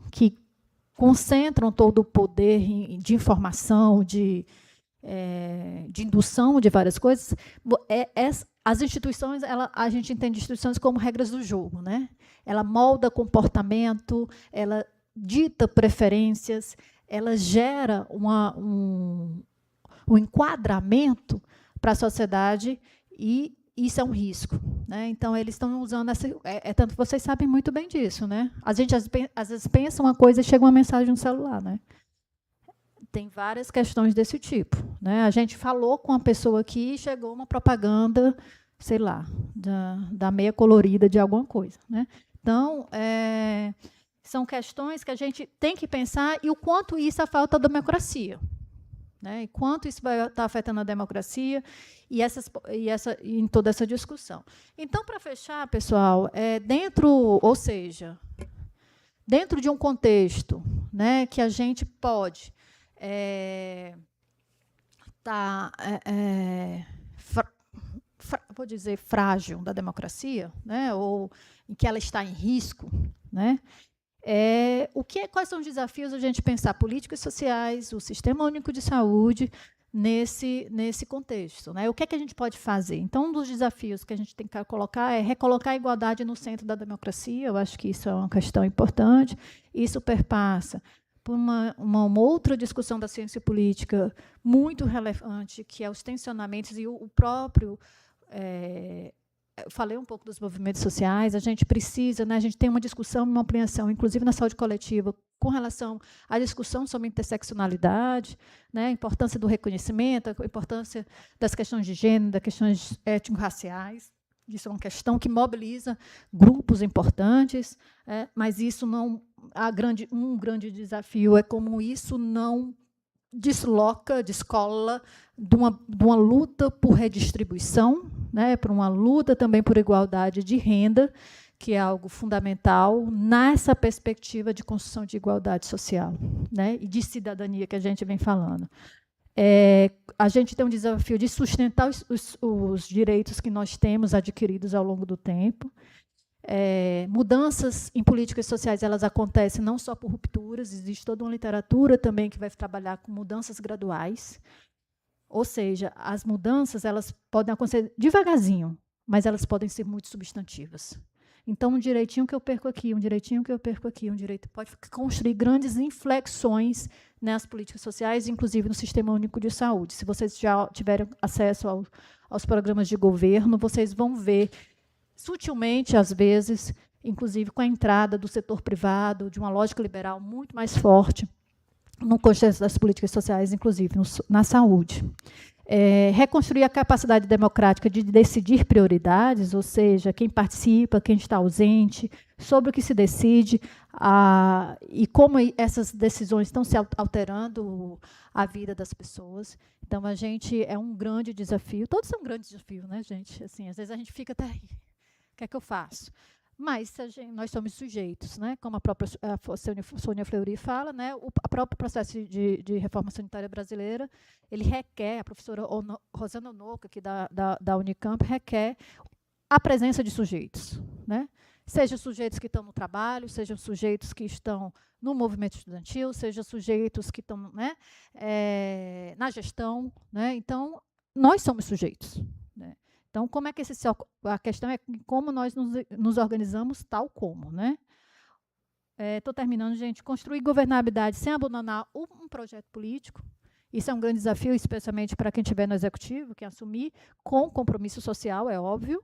D: concentram todo o poder de informação, de indução de várias coisas, as instituições, a gente entende instituições como regras do jogo, né? Ela molda comportamento, ela dita preferências, ela gera um enquadramento para a sociedade, e isso é um risco, né? Então, eles estão usando tanto que vocês sabem muito bem disso, né? A gente, às vezes, pensa uma coisa e chega uma mensagem no celular, né? Tem várias questões desse tipo, né? A gente falou com uma pessoa aqui e chegou uma propaganda, sei lá, da meia colorida de alguma coisa, né? Então, são questões que a gente tem que pensar, e o quanto isso afeta a democracia, né? E quanto isso vai estar afetando a democracia em toda essa discussão. Então, para fechar, pessoal, dentro de um contexto, né, que a gente pode vou dizer, frágil da democracia, né, ou em que ela está em risco, né, quais são os desafios a gente pensar políticas sociais, o Sistema Único de Saúde, nesse contexto, né? O que é que a gente pode fazer? Então, um dos desafios que a gente tem que colocar é recolocar a igualdade no centro da democracia. Eu acho que isso é uma questão importante. Isso perpassa por uma outra discussão da ciência política muito relevante, que é os tensionamentos e o próprio... eu falei um pouco dos movimentos sociais, a gente precisa, né, a gente tem uma discussão, uma ampliação, inclusive na saúde coletiva, com relação à discussão sobre interseccionalidade, né, a importância do reconhecimento, a importância das questões de gênero, das questões étnico-raciais. Isso é uma questão que mobiliza grupos importantes, mas isso não... um grande desafio é como isso não descola de uma luta por redistribuição, né, por uma luta também por igualdade de renda, que é algo fundamental nessa perspectiva de construção de igualdade social, né, e de cidadania que a gente vem falando. A gente tem um desafio de sustentar os direitos que nós temos adquiridos ao longo do tempo. Mudanças em políticas sociais, elas acontecem não só por rupturas, existe toda uma literatura também que vai trabalhar com mudanças graduais, ou seja, as mudanças elas podem acontecer devagarzinho, mas elas podem ser muito substantivas. Então, um direitinho que eu perco aqui, um direitinho que eu perco aqui, pode construir grandes inflexões nas políticas sociais, inclusive no Sistema Único de Saúde. Se vocês já tiverem acesso aos programas de governo, vocês vão ver sutilmente, às vezes, inclusive com a entrada do setor privado, de uma lógica liberal muito mais forte no contexto das políticas sociais, inclusive na saúde. Reconstruir a capacidade democrática de decidir prioridades, ou seja, quem participa, quem está ausente, sobre o que se decide, e como essas decisões estão se alterando a vida das pessoas. Então, a gente é um grande desafio. Todos são grandes desafios, né, gente? Assim, às vezes a gente fica até... O que é que eu faço? Mas nós somos sujeitos, né? Como a própria Sônia Fleury fala, né? O próprio processo de reforma sanitária brasileira, ele requer, a professora Rosana Onoka, aqui da Unicamp, requer a presença de sujeitos, né? Sejam sujeitos que estão no trabalho, sejam sujeitos que estão no movimento estudantil, sejam sujeitos que estão, né, na gestão, né? Então, nós somos sujeitos, né? Então, como é que a questão é como nós nos organizamos tal como, né? Estou terminando, gente. Construir governabilidade sem abandonar um projeto político. Isso é um grande desafio, especialmente para quem estiver no executivo, que assumir com compromisso social, é óbvio.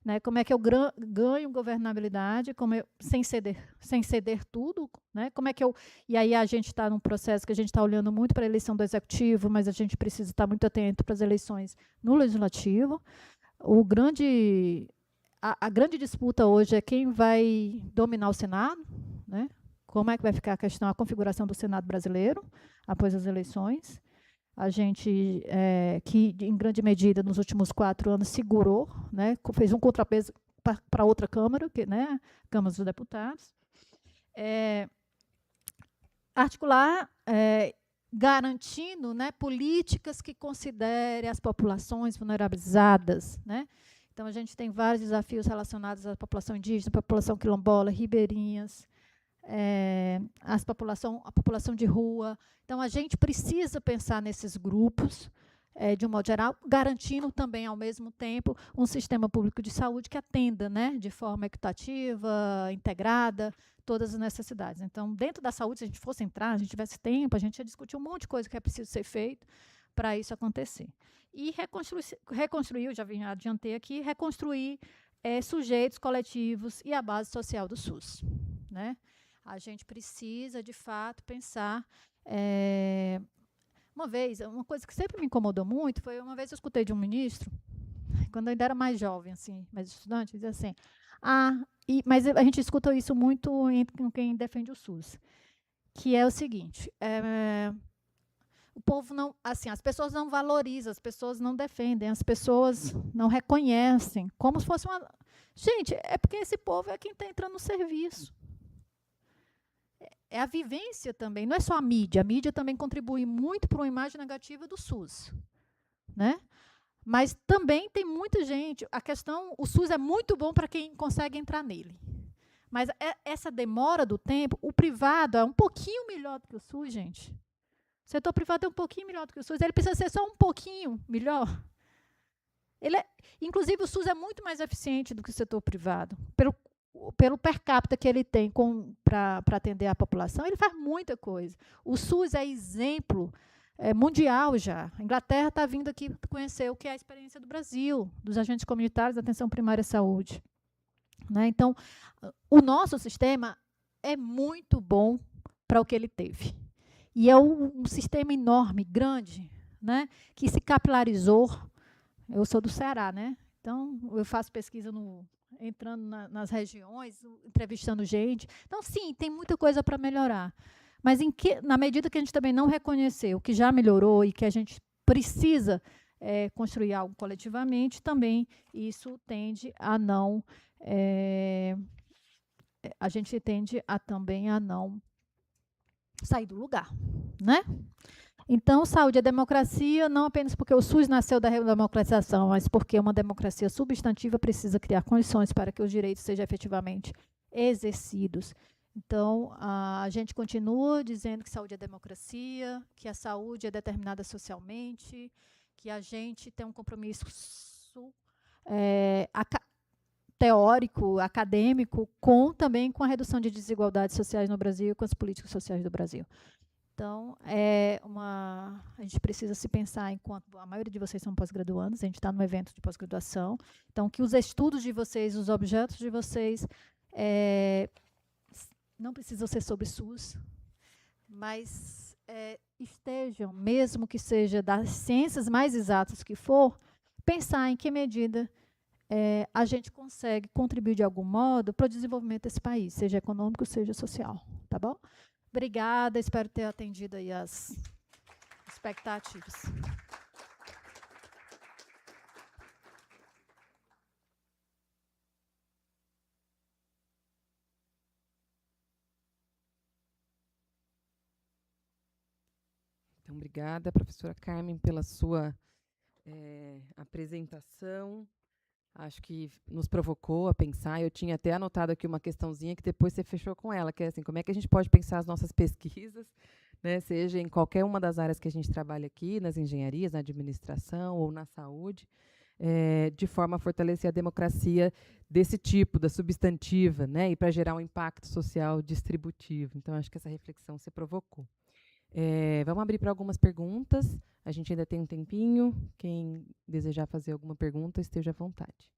D: Né? Como é que eu ganho governabilidade sem ceder tudo? Né? Como é que e aí a gente está num processo que a gente está olhando muito para a eleição do executivo, mas a gente precisa estar muito atento para as eleições no legislativo. A grande disputa hoje é quem vai dominar o Senado, né? Como é que vai ficar a configuração do Senado brasileiro após as eleições. A gente, que em grande medida nos últimos 4 anos segurou, né, fez um contrapeso para outra Câmara, né, Câmara dos Deputados. Articular, garantindo, né, políticas que considerem as populações vulnerabilizadas, né? Então, a gente tem vários desafios relacionados à população indígena, população quilombola, ribeirinhas, a população de rua. Então, a gente precisa pensar nesses grupos, de um modo geral, garantindo também, ao mesmo tempo, um sistema público de saúde que atenda, né, de forma equitativa, integrada, todas as necessidades. Então, dentro da saúde, se a gente fosse entrar, a gente tivesse tempo, a gente ia discutir um monte de coisa que é preciso ser feito para isso acontecer. E reconstruir, eu já adiantei aqui, reconstruir sujeitos coletivos e a base social do SUS, né? A gente precisa, de fato, pensar... uma coisa que sempre me incomodou muito foi, uma vez eu escutei de um ministro, quando eu ainda era mais jovem, assim, mais estudante, dizia assim, mas a gente escuta isso muito com quem defende o SUS, que é o seguinte, o povo não, assim, as pessoas não valorizam, as pessoas não defendem, as pessoas não reconhecem, como se fosse uma... Gente, é porque esse povo é quem está entrando no serviço. É a vivência também, não é só a mídia também contribui muito para uma imagem negativa do SUS, né? Mas também tem muita gente, o SUS é muito bom para quem consegue entrar nele, mas essa demora do tempo, o privado é um pouquinho melhor do que o SUS, gente. O setor privado é um pouquinho melhor do que o SUS, ele precisa ser só um pouquinho melhor. Inclusive, o SUS é muito mais eficiente do que o setor privado, pelo per capita que ele tem para atender a população, ele faz muita coisa. O SUS é exemplo mundial já. A Inglaterra está vindo aqui conhecer o que é a experiência do Brasil, dos agentes comunitários da atenção primária à saúde, né? Então, o nosso sistema é muito bom para o que ele teve. E é um sistema enorme, grande, né, que se capilarizou. Eu sou do Ceará, né? Então, eu faço pesquisa entrando nas regiões, entrevistando gente. Então, sim, tem muita coisa para melhorar. Mas na medida que a gente também não reconhecer o que já melhorou e que a gente precisa construir algo coletivamente, também isso tende a não... a gente tende também a não sair do lugar, né? Então, saúde é democracia, não apenas porque o SUS nasceu da democratização, mas porque uma democracia substantiva precisa criar condições para que os direitos sejam efetivamente exercidos. Então, a gente continua dizendo que saúde é democracia, que a saúde é determinada socialmente, que a gente tem um compromisso teórico, acadêmico, também com a redução de desigualdades sociais no Brasil e com as políticas sociais do Brasil. Então, a gente precisa se pensar, enquanto a maioria de vocês são pós-graduandos, a gente está no evento de pós-graduação, então que os estudos de vocês, os objetos de vocês, não precisam ser sobre SUS, mas estejam, mesmo que seja das ciências mais exatas que for, pensar em que medida a gente consegue contribuir de algum modo para o desenvolvimento desse país, seja econômico, seja social, tá bom? Obrigada, espero ter atendido aí as expectativas.
B: Então, obrigada, professora Carmen, pela sua apresentação. Acho que nos provocou a pensar. Eu tinha até anotado aqui uma questãozinha que depois você fechou com ela, que é assim, como é que a gente pode pensar as nossas pesquisas, né, seja em qualquer uma das áreas que a gente trabalha aqui, nas engenharias, na administração ou na saúde, de forma a fortalecer a democracia desse tipo, da substantiva, né, e para gerar um impacto social distributivo. Então, acho que essa reflexão você provocou. Vamos abrir para algumas perguntas. A gente ainda tem um tempinho. Quem desejar fazer alguma pergunta, esteja à vontade.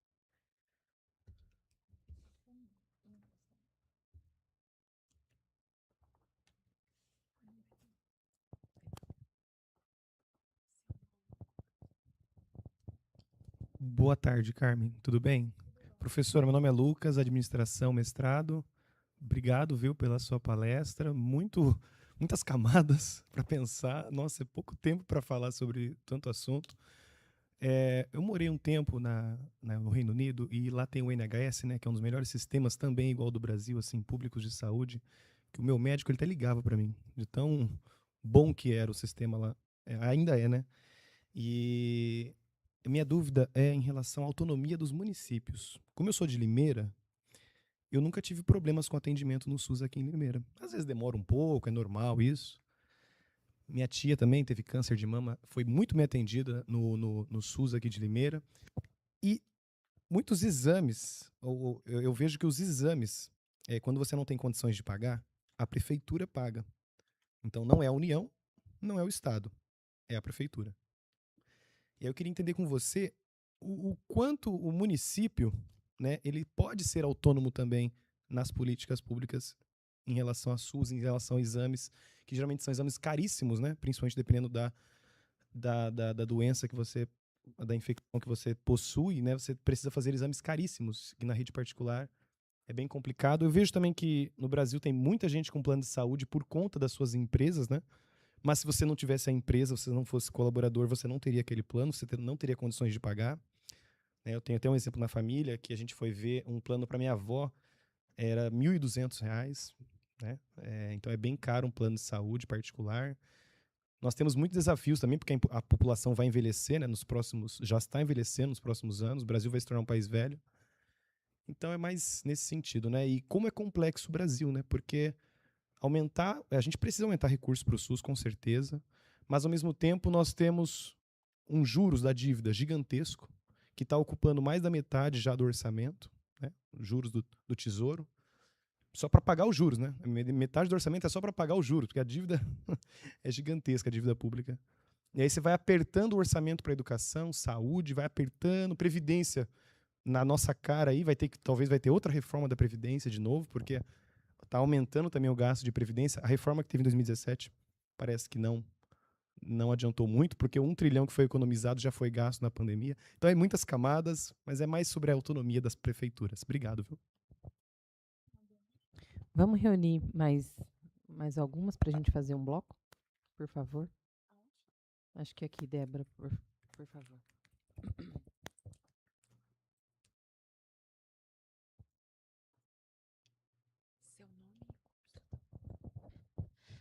E: Boa tarde, Carmen. Tudo bem? Professora, meu nome é Lucas, administração, mestrado. Obrigado, viu, pela sua palestra. Muitas camadas para pensar. Nossa, é pouco tempo para falar sobre tanto assunto. Eu morei um tempo no Reino Unido e lá tem o NHS, né, que é um dos melhores sistemas também, igual ao do Brasil, assim, públicos de saúde, que o meu médico ele até ligava para mim, de tão bom que era o sistema lá. Ainda é, né? E minha dúvida é em relação à autonomia dos municípios. Como eu sou de Limeira, eu nunca tive problemas com atendimento no SUS aqui em Limeira. Às vezes demora um pouco, é normal isso. Minha tia também teve câncer de mama, foi muito bem atendida no SUS aqui de Limeira. E muitos exames, eu vejo que os exames, quando você não tem condições de pagar, a prefeitura paga. Então não é a União, não é o Estado, é a prefeitura. E aí eu queria entender com você o quanto o município, né, ele pode ser autônomo também nas políticas públicas em relação a SUS, em relação a exames, que geralmente são exames caríssimos, né, principalmente dependendo da doença que você, da infecção que você possui, né, você precisa fazer exames caríssimos, que na rede particular é bem complicado. Eu vejo também que no Brasil tem muita gente com plano de saúde por conta das suas empresas, né? Mas se você não tivesse a empresa, se você não fosse colaborador, você não teria aquele plano, você não teria condições de pagar. Eu tenho até um exemplo na família, que a gente foi ver um plano para minha avó, era R$ 1.200, né? Então é bem caro um plano de saúde particular. Nós temos muitos desafios também, porque a população vai envelhecer, né? Já está envelhecendo nos próximos anos, o Brasil vai se tornar um país velho. Então é mais nesse sentido, né? E como é complexo o Brasil, né? Porque a gente precisa aumentar recursos para o SUS, com certeza, mas ao mesmo tempo nós temos um juros da dívida gigantesco, que está ocupando mais da metade já do orçamento, né? Juros do Tesouro, só para pagar os juros, né? Metade do orçamento é só para pagar os juros, porque a dívida é gigantesca, a dívida pública. E aí você vai apertando o orçamento para educação, saúde, vai apertando, previdência na nossa cara aí, talvez vai ter outra reforma da Previdência de novo, porque está aumentando também o gasto de Previdência. A reforma que teve em 2017 parece que não adiantou muito, porque 1 trilhão que foi economizado já foi gasto na pandemia. Então, é muitas camadas, mas é mais sobre a autonomia das prefeituras. Obrigado, viu?
B: Vamos reunir mais algumas para a gente fazer um bloco, por favor? Acho que aqui, Débora, por favor.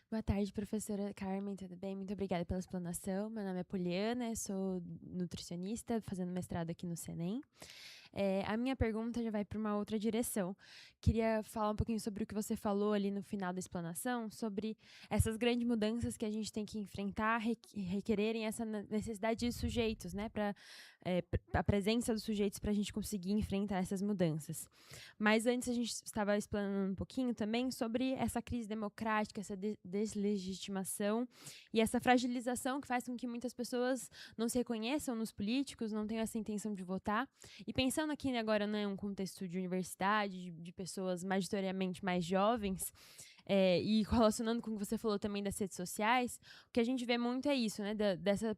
F: Boa tarde, professora Carmen, tudo bem? Muito obrigada pela explanação. Meu nome é Poliana, eu sou nutricionista, fazendo mestrado aqui no Senem. A minha pergunta já vai para uma outra direção. Queria falar um pouquinho sobre o que você falou ali no final da explanação, sobre essas grandes mudanças que a gente tem que enfrentar, requererem essa necessidade de sujeitos, né, para a presença dos sujeitos para a gente conseguir enfrentar essas mudanças. Mas antes a gente estava explanando um pouquinho também sobre essa crise democrática, essa deslegitimação e essa fragilização que faz com que muitas pessoas não se reconheçam nos políticos, não tenham essa intenção de votar. E pensando aqui, né, agora, né, um contexto de universidade, de pessoas majoritariamente mais jovens, e relacionando com o que você falou também das redes sociais, o que a gente vê muito é isso, né, dessa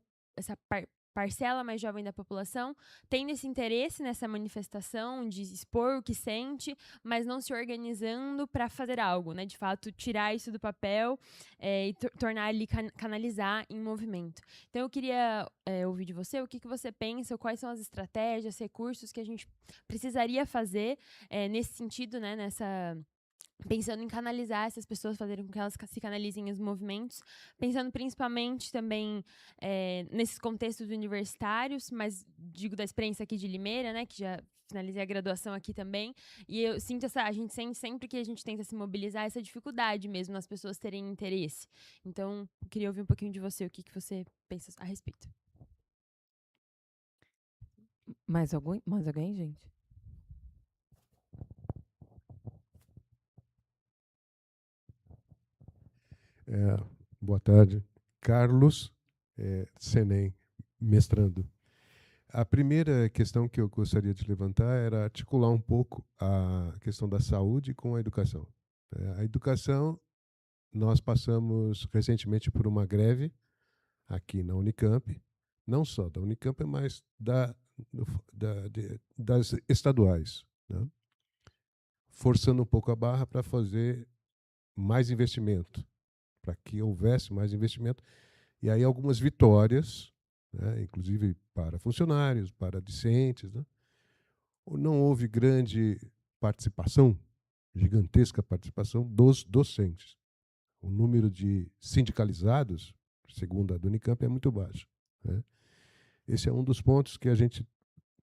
F: parcela mais jovem da população tendo esse interesse nessa manifestação de expor o que sente, mas não se organizando para fazer algo, né? De fato, tirar isso do papel e tornar ali, canalizar em movimento. Então, eu queria ouvir de você o que você pensa, quais são as estratégias, recursos que a gente precisaria fazer nesse sentido, né? Pensando em canalizar essas pessoas, fazerem com que elas se canalizem os movimentos, pensando principalmente também nesses contextos universitários, mas digo da experiência aqui de Limeira, né, que já finalizei a graduação aqui também, e eu sinto a gente sente sempre que a gente tenta se mobilizar, essa dificuldade mesmo nas pessoas terem interesse. Então, eu queria ouvir um pouquinho de você, o que você pensa a respeito.
B: Mais alguém, gente?
G: Boa tarde. Carlos, Senem, mestrando. A primeira questão que eu gostaria de levantar era articular um pouco a questão da saúde com a educação. A educação, nós passamos recentemente por uma greve aqui na Unicamp, não só da Unicamp, mas das estaduais, né? Forçando um pouco a barra para fazer mais investimento, para que houvesse mais investimento. E aí algumas vitórias, né, inclusive para funcionários, para discentes, né? Não houve grande participação, gigantesca participação dos docentes. O número de sindicalizados, segundo a do Unicamp, é muito baixo, né? Esse é um dos pontos que a gente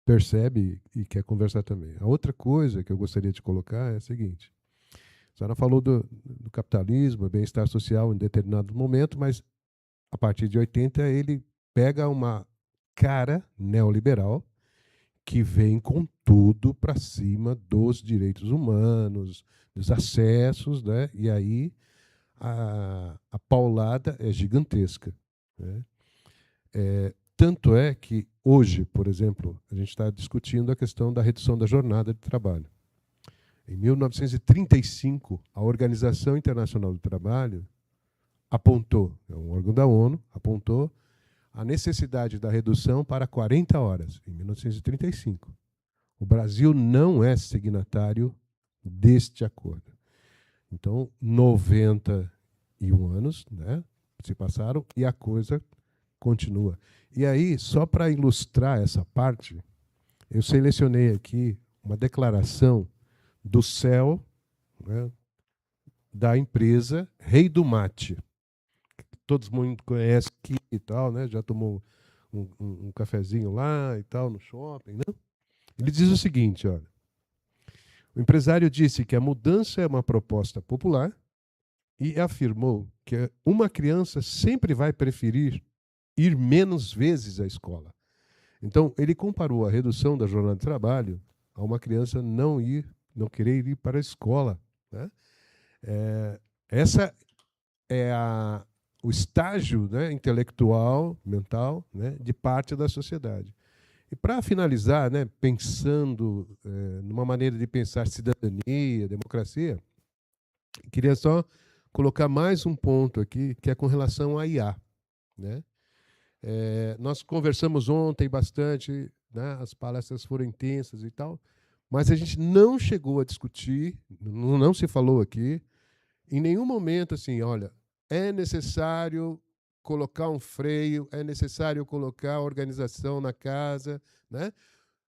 G: percebe e quer conversar também. A outra coisa que eu gostaria de colocar é a seguinte: a senhora falou do capitalismo, bem-estar social em determinado momento, mas a partir de 80, ele pega uma cara neoliberal que vem com tudo para cima dos direitos humanos, dos acessos, né? E aí a paulada é gigantesca, né? Tanto é que hoje, por exemplo, a gente está discutindo a questão da redução da jornada de trabalho. Em 1935, a Organização Internacional do Trabalho apontou, é um órgão da ONU, apontou a necessidade da redução para 40 horas, em 1935. O Brasil não é signatário deste acordo. Então, 91 anos, né, se passaram e a coisa continua. E aí, só para ilustrar essa parte, eu selecionei aqui uma declaração do CEL, né, da empresa Rei do Mate. Todos mundo conhecem aqui e tal, né? Já tomou um cafezinho lá e tal, no shopping, né? Ele diz o seguinte, olha, o empresário disse que a mudança é uma proposta popular e afirmou que uma criança sempre vai preferir ir menos vezes à escola. Então, ele comparou a redução da jornada de trabalho a uma criança não querer ir para a escola, né? Essa é o estágio, né, intelectual, mental, né, de parte da sociedade. E para finalizar, né, pensando numa maneira de pensar cidadania, democracia, queria só colocar mais um ponto aqui, que é com relação à IA, né? Nós conversamos ontem bastante, né, as palestras foram intensas e tal, mas a gente não chegou a discutir, não se falou aqui, em nenhum momento assim, olha, é necessário colocar um freio, é necessário colocar organização na casa, né?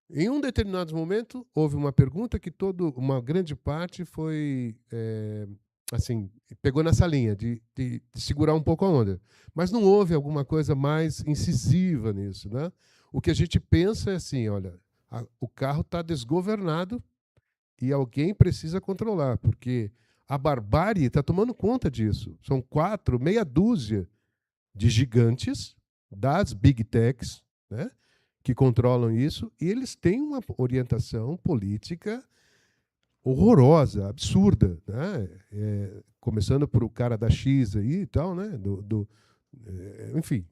G: Em um determinado momento, houve uma pergunta que uma grande parte foi assim, pegou nessa linha de segurar um pouco a onda. Mas não houve alguma coisa mais incisiva nisso, né? O que a gente pensa é assim, olha, o carro está desgovernado e alguém precisa controlar, porque a barbárie está tomando conta disso. São meia dúzia de gigantes das big techs, né, que controlam isso, e eles têm uma orientação política horrorosa, absurda, né? Começando por o cara da X aí e tal, né? Enfim,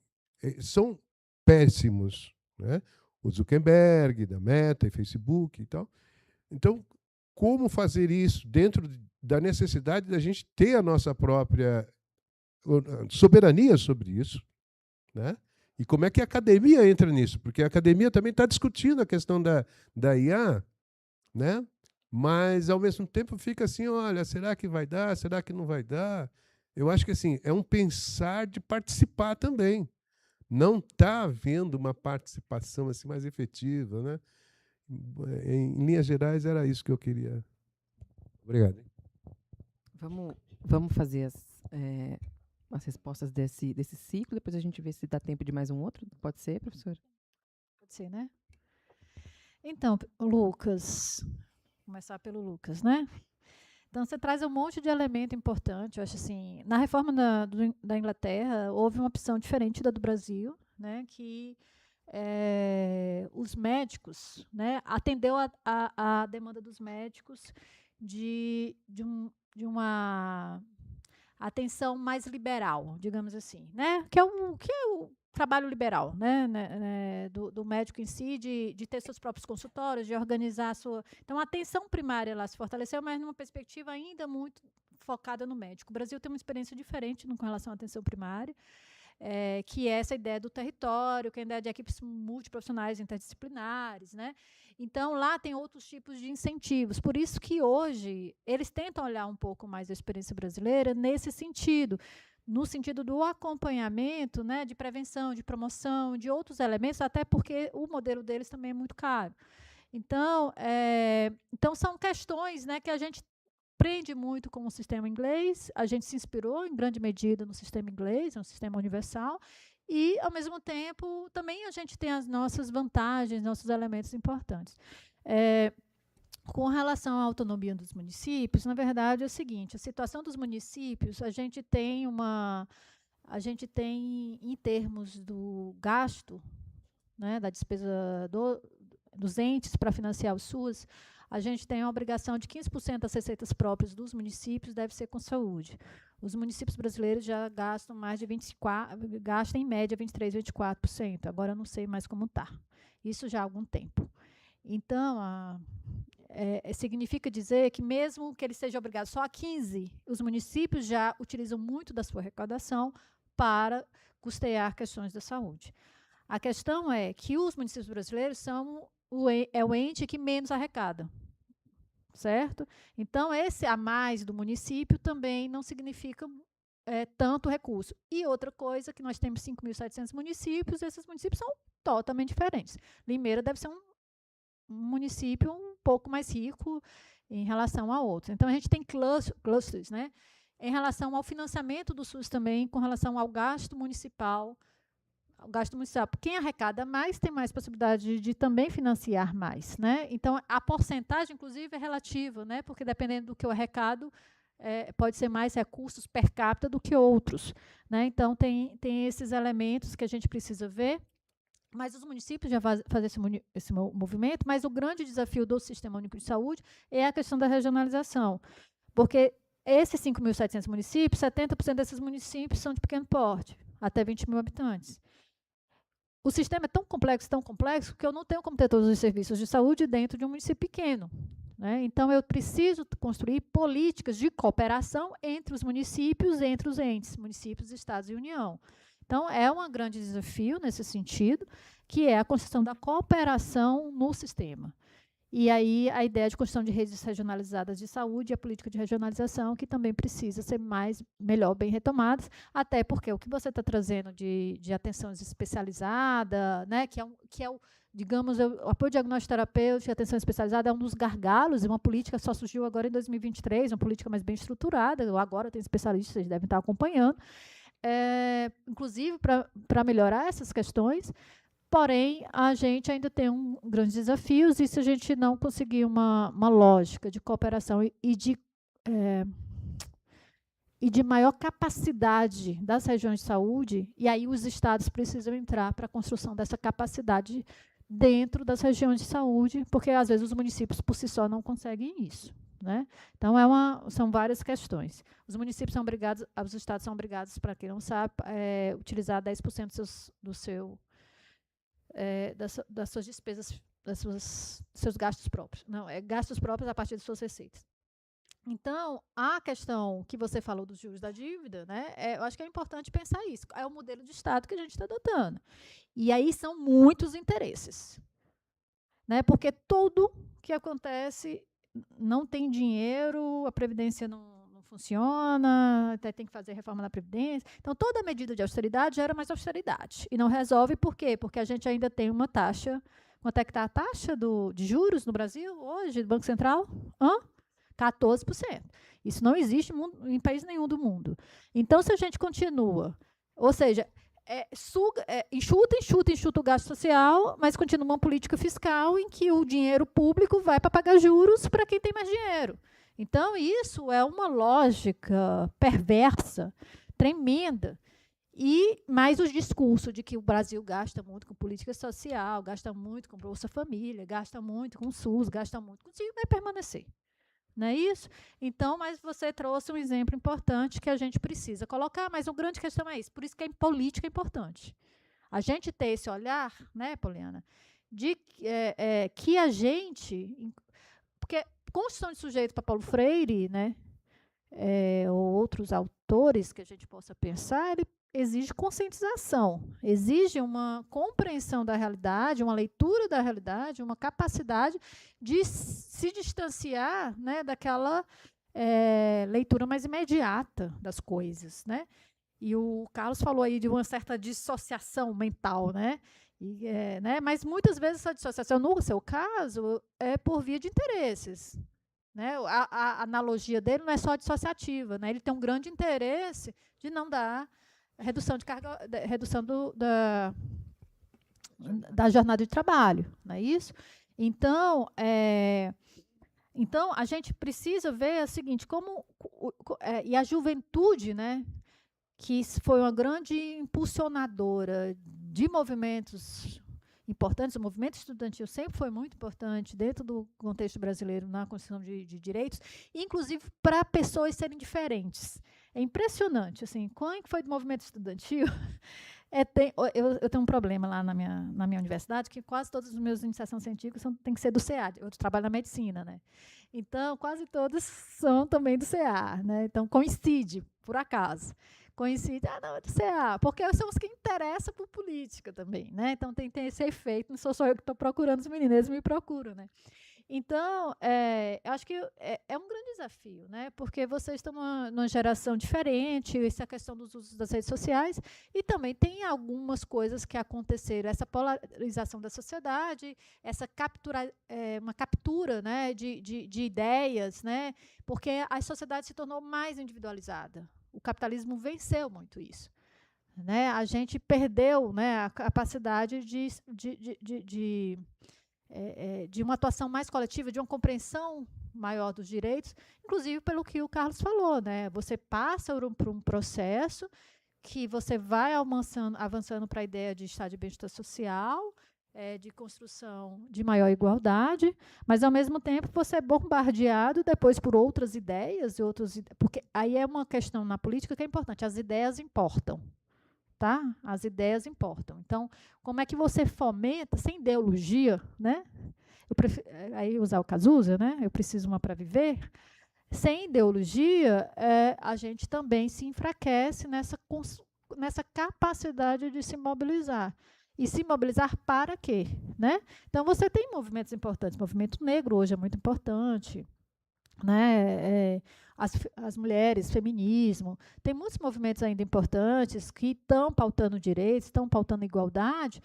G: são péssimos, né? O Zuckerberg, da Meta e Facebook e tal. Então, como fazer isso dentro da necessidade da gente ter a nossa própria soberania sobre isso, né? E como é que a academia entra nisso? Porque a academia também está discutindo a questão da IA, né? Mas, ao mesmo tempo, fica assim, olha, será que vai dar? Será que não vai dar? Eu acho que assim, é um pensar de participar também. Não está havendo uma participação assim, mais efetiva, né? Em linhas gerais, era isso que eu queria. Obrigado.
B: Vamos fazer as respostas desse ciclo, depois a gente vê se dá tempo de mais um outro. Pode ser, professora?
D: Pode ser, né? Então, Lucas, vou começar pelo Lucas, né? Então, você traz um monte de elemento importante. Eu acho assim, na reforma da Inglaterra, houve uma opção diferente da do Brasil, né? Que os médicos, né? Atendeu a demanda dos médicos de uma atenção mais liberal, digamos assim, né? Que é o trabalho liberal, né, do médico em si, de ter seus próprios consultórios, de organizar a sua... Então, a atenção primária lá se fortaleceu, mas numa perspectiva ainda muito focada no médico. O Brasil tem uma experiência diferente com relação à atenção primária, que é essa ideia do território, que é a ideia de equipes multiprofissionais interdisciplinares, né? Então, lá tem outros tipos de incentivos. Por isso que hoje eles tentam olhar um pouco mais a experiência brasileira nesse sentido, no sentido do acompanhamento, né, de prevenção, de promoção, de outros elementos, até porque o modelo deles também é muito caro. Então, são questões, né, que a gente aprende muito com o sistema inglês, a gente se inspirou em grande medida no sistema inglês, no sistema universal, e, ao mesmo tempo, também a gente tem as nossas vantagens, nossos elementos importantes. Com relação à autonomia dos municípios, na verdade, é o seguinte, a situação dos municípios, a gente tem uma a gente tem, em termos do gasto, né, da despesa dos entes para financiar o SUS, a gente tem a obrigação de 15% das receitas próprias dos municípios deve ser com saúde. Os municípios brasileiros já gastam mais de 24%, gastam em média 23%, 24%. Agora eu não sei mais como está. Isso já há algum tempo. Então, significa dizer que mesmo que ele seja obrigado só a 15%, os municípios já utilizam muito da sua arrecadação para custear questões da saúde. A questão é que os municípios brasileiros são o ente que menos arrecada, certo? Então, esse a mais do município também não significa tanto recurso. E outra coisa, que nós temos 5.700 municípios, esses municípios são totalmente diferentes. Limeira deve ser um município um pouco mais rico em relação a outros. Então, a gente tem clusters, né? Em relação ao financiamento do SUS também, com relação ao gasto municipal. O gasto municipal, quem arrecada mais tem mais possibilidade de também financiar mais, né? Então, a porcentagem, inclusive, é relativa, né? Porque dependendo do que eu arrecado, pode ser mais recursos per capita do que outros, né? Então, tem esses elementos que a gente precisa ver, mas os municípios já fazem esse movimento, mas o grande desafio do Sistema Único de Saúde é a questão da regionalização, porque esses 5.700 municípios, 70% desses municípios são de pequeno porte, até 20 mil habitantes. O sistema é tão complexo, que eu não tenho como ter todos os serviços de saúde dentro de um município pequeno, né? Então, eu preciso construir políticas de cooperação entre os municípios, entre os entes, municípios, estados e União. Então, é um grande desafio nesse sentido, que é a construção da cooperação no sistema. E aí, a ideia de construção de redes regionalizadas de saúde e a política de regionalização, que também precisa ser melhor, bem retomadas, até porque o que você está trazendo de atenção especializada, né, que é o, digamos, o apoio diagnóstico terapêutico e atenção especializada é um dos gargalos, e uma política só surgiu agora em 2023, uma política mais bem estruturada, agora tem especialistas, vocês devem estar acompanhando, inclusive para melhorar essas questões. Porém, a gente ainda tem grandes desafios, e se a gente não conseguir uma lógica de cooperação e de maior capacidade das regiões de saúde, e aí os estados precisam entrar para a construção dessa capacidade dentro das regiões de saúde, porque às vezes os municípios por si só não conseguem isso, né? Então, são várias questões. Os municípios são obrigados, os estados são obrigados, para quem não sabe, utilizar 10% das suas despesas, seus gastos próprios. Não, gastos próprios a partir de suas receitas. Então, a questão que você falou dos juros da dívida, né, eu acho que é importante pensar isso. É o modelo de Estado que a gente está adotando. E aí são muitos interesses, né, porque tudo que acontece não tem dinheiro, a Previdência não funciona, até tem que fazer reforma da Previdência. Então, toda medida de austeridade gera mais austeridade. E não resolve por quê? Porque a gente ainda tem uma taxa. Quanto é que está a taxa de juros no Brasil hoje, do Banco Central? 14%. Isso não existe em país nenhum do mundo. Então, se a gente continua, ou seja, enxuta o gasto social, mas continua uma política fiscal em que o dinheiro público vai para pagar juros para quem tem mais dinheiro. Então, isso é uma lógica perversa, tremenda. Mais o discurso de que o Brasil gasta muito com política social, gasta muito com Bolsa Família, gasta muito com SUS, gasta muito com isso, vai permanecer. Não é isso? Então, mas você trouxe um exemplo importante que a gente precisa colocar, mas a grande questão é isso. Por isso que a política é importante. A gente ter esse olhar, né, Poliana, de que a gente... Porque Constituição de Sujeito para Paulo Freire, né, ou outros autores que a gente possa pensar, ele exige conscientização, exige uma compreensão da realidade, uma leitura da realidade, uma capacidade de se distanciar, né, daquela leitura mais imediata das coisas, né? E o Carlos falou aí de uma certa dissociação mental, né? Mas muitas vezes essa dissociação, no seu caso, é por via de interesses, né? A analogia dele não é só dissociativa, né? Ele tem um grande interesse de não dar redução de carga, redução da jornada de trabalho, não é isso? Então, a gente precisa ver o seguinte, e a juventude, né? que foi uma grande impulsionadora de movimentos importantes. O movimento estudantil sempre foi muito importante dentro do contexto brasileiro na construção de direitos, inclusive para pessoas serem diferentes. É impressionante, assim, quando foi do movimento estudantil, eu tenho um problema lá na minha universidade, que quase todos os meus iniciação científica têm que ser do CA. Eu trabalho na medicina, né? Então, quase todos são também do CA, né? Então, coincide, por acaso. Coincide, não, é do CA, porque são os que interessam por política também, né? Então, tem esse efeito, não sou só eu que estou procurando os meninos, eles me procuram, né? Então, eu acho que é um grande desafio, né? Porque vocês estão numa geração diferente, essa é a questão dos usos das redes sociais, e também tem algumas coisas que aconteceram, essa polarização da sociedade, essa uma captura, né, de ideias, né? Porque a sociedade se tornou mais individualizada. O capitalismo venceu muito isso. Né? A gente perdeu, né, a capacidade de uma atuação mais coletiva, de uma compreensão maior dos direitos, inclusive pelo que o Carlos falou, né? Você passa por um processo que você vai avançando para a ideia de estado de bem-estar social, de construção de maior igualdade, mas, ao mesmo tempo, você é bombardeado depois por outras ideias, porque aí é uma questão na política que é importante, as ideias importam. Tá? As ideias importam. Então, como é que você fomenta, sem ideologia, né? Aí usar o Cazuza, né? Eu preciso uma para viver. Sem ideologia, a gente também se enfraquece nessa capacidade de se mobilizar. E se mobilizar para quê? Né? Então, você tem movimentos importantes. O movimento negro hoje é muito importante. Né? As mulheres, feminismo, tem muitos movimentos ainda importantes que estão pautando direitos, estão pautando igualdade,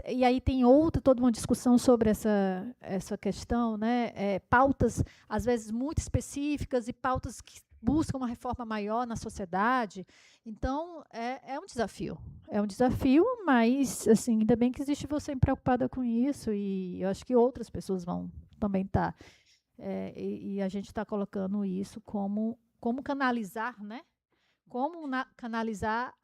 D: e aí tem toda uma discussão sobre essa questão, né? Pautas, às vezes, muito específicas e pautas que buscam uma reforma maior na sociedade. Então, é um desafio. É um desafio, mas, assim, ainda bem que existe você preocupada com isso, e eu acho que outras pessoas vão também estar. E a gente está colocando isso como canalizar, né? Como canalizar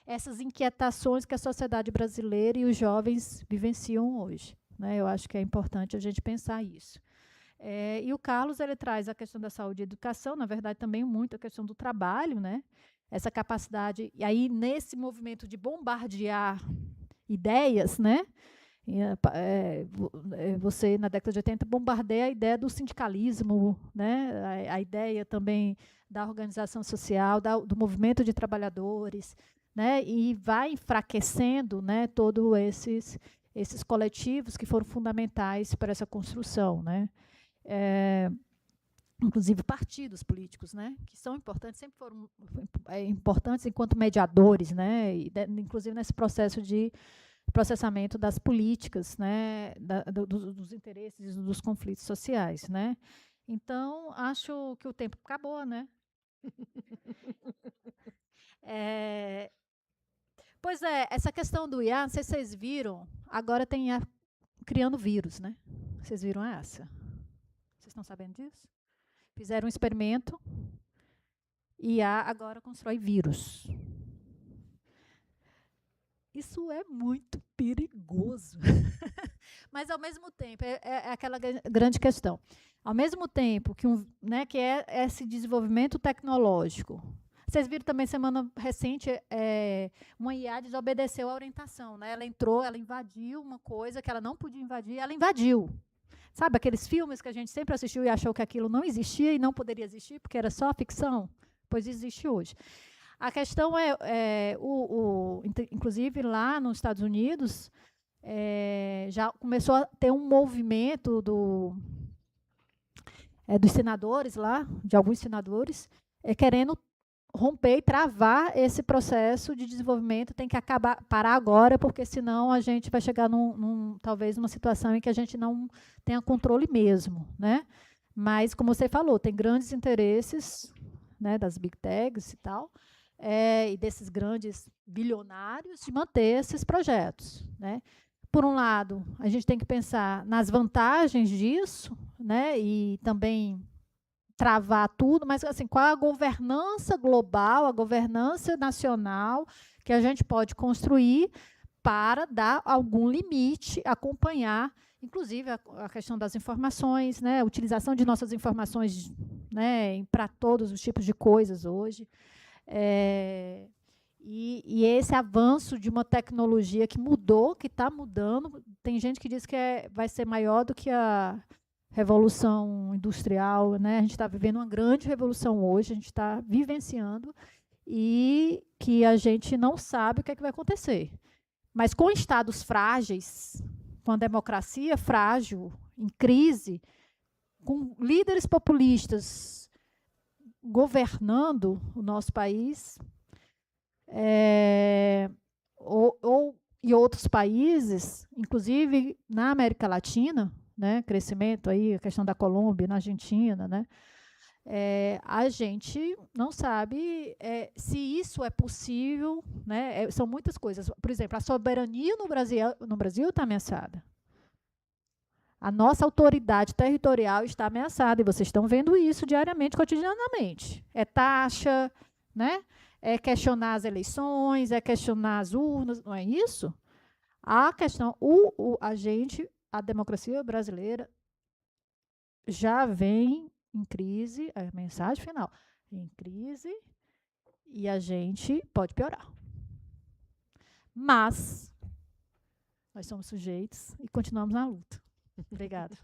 D: essas inquietações que a sociedade brasileira e os jovens vivenciam hoje. Né? Eu acho que é importante a gente pensar isso. E o Carlos, ele traz a questão da saúde e educação, na verdade, também muito a questão do trabalho, né? Essa capacidade, e aí nesse movimento de bombardear ideias, né? Você, na década de 80, bombardeia a ideia do sindicalismo, né? A ideia também da organização social, do movimento de trabalhadores, né? E vai enfraquecendo, né, todos esses coletivos que foram fundamentais para essa construção. Né? Inclusive partidos políticos, né, que são importantes, sempre foram importantes enquanto mediadores, né, inclusive nesse processo de processamento das políticas, né, dos interesses e dos conflitos sociais, né. Então, acho que o tempo acabou, né. Pois é, essa questão do IA, não sei se vocês viram, agora tem IA criando vírus, né. Vocês viram essa? Vocês estão sabendo disso? Fizeram um experimento, IA agora constrói vírus. Isso é muito perigoso. Mas, ao mesmo tempo, é aquela grande questão. Ao mesmo tempo que é esse desenvolvimento tecnológico. Vocês viram também, semana recente, uma IA desobedeceu a orientação. Né? Ela invadiu uma coisa que ela não podia invadir, ela invadiu. Sabe aqueles filmes que a gente sempre assistiu e achou que aquilo não existia e não poderia existir porque era só ficção? Pois existe hoje. A questão inclusive lá nos Estados Unidos, já começou a ter um movimento dos senadores lá, de alguns senadores, querendo romper e travar esse processo de desenvolvimento. Tem que parar agora, porque senão a gente vai chegar talvez numa situação em que a gente não tenha controle mesmo. Né? Mas, como você falou, tem grandes interesses, né, das big techs e tal, e desses grandes bilionários de manter esses projetos. Né? Por um lado, a gente tem que pensar nas vantagens disso, né, e também travar tudo, mas assim, qual é a governança global, a governança nacional que a gente pode construir para dar algum limite, acompanhar, inclusive a questão das informações, né, a utilização de nossas informações, né, para todos os tipos de coisas hoje. E esse avanço de uma tecnologia que mudou, que está mudando, tem gente que diz que vai ser maior do que a revolução industrial, né? A gente está vivendo uma grande revolução hoje, a gente está vivenciando, e que a gente não sabe o que é que vai acontecer. Mas com estados frágeis, com a democracia frágil, em crise, com líderes populistas governando o nosso país, e outros países, inclusive na América Latina, né, crescimento aí, a questão da Colômbia, na Argentina, né, a gente não sabe se isso é possível, né, são muitas coisas. Por exemplo, a soberania no Brasil está ameaçada. A nossa autoridade territorial está ameaçada, e vocês estão vendo isso diariamente, cotidianamente. É taxa, né? É questionar as eleições, é questionar as urnas, não é isso? A questão, a democracia brasileira já vem em crise, a mensagem final, em crise, e a gente pode piorar. Mas nós somos sujeitos e continuamos na luta. Obrigada.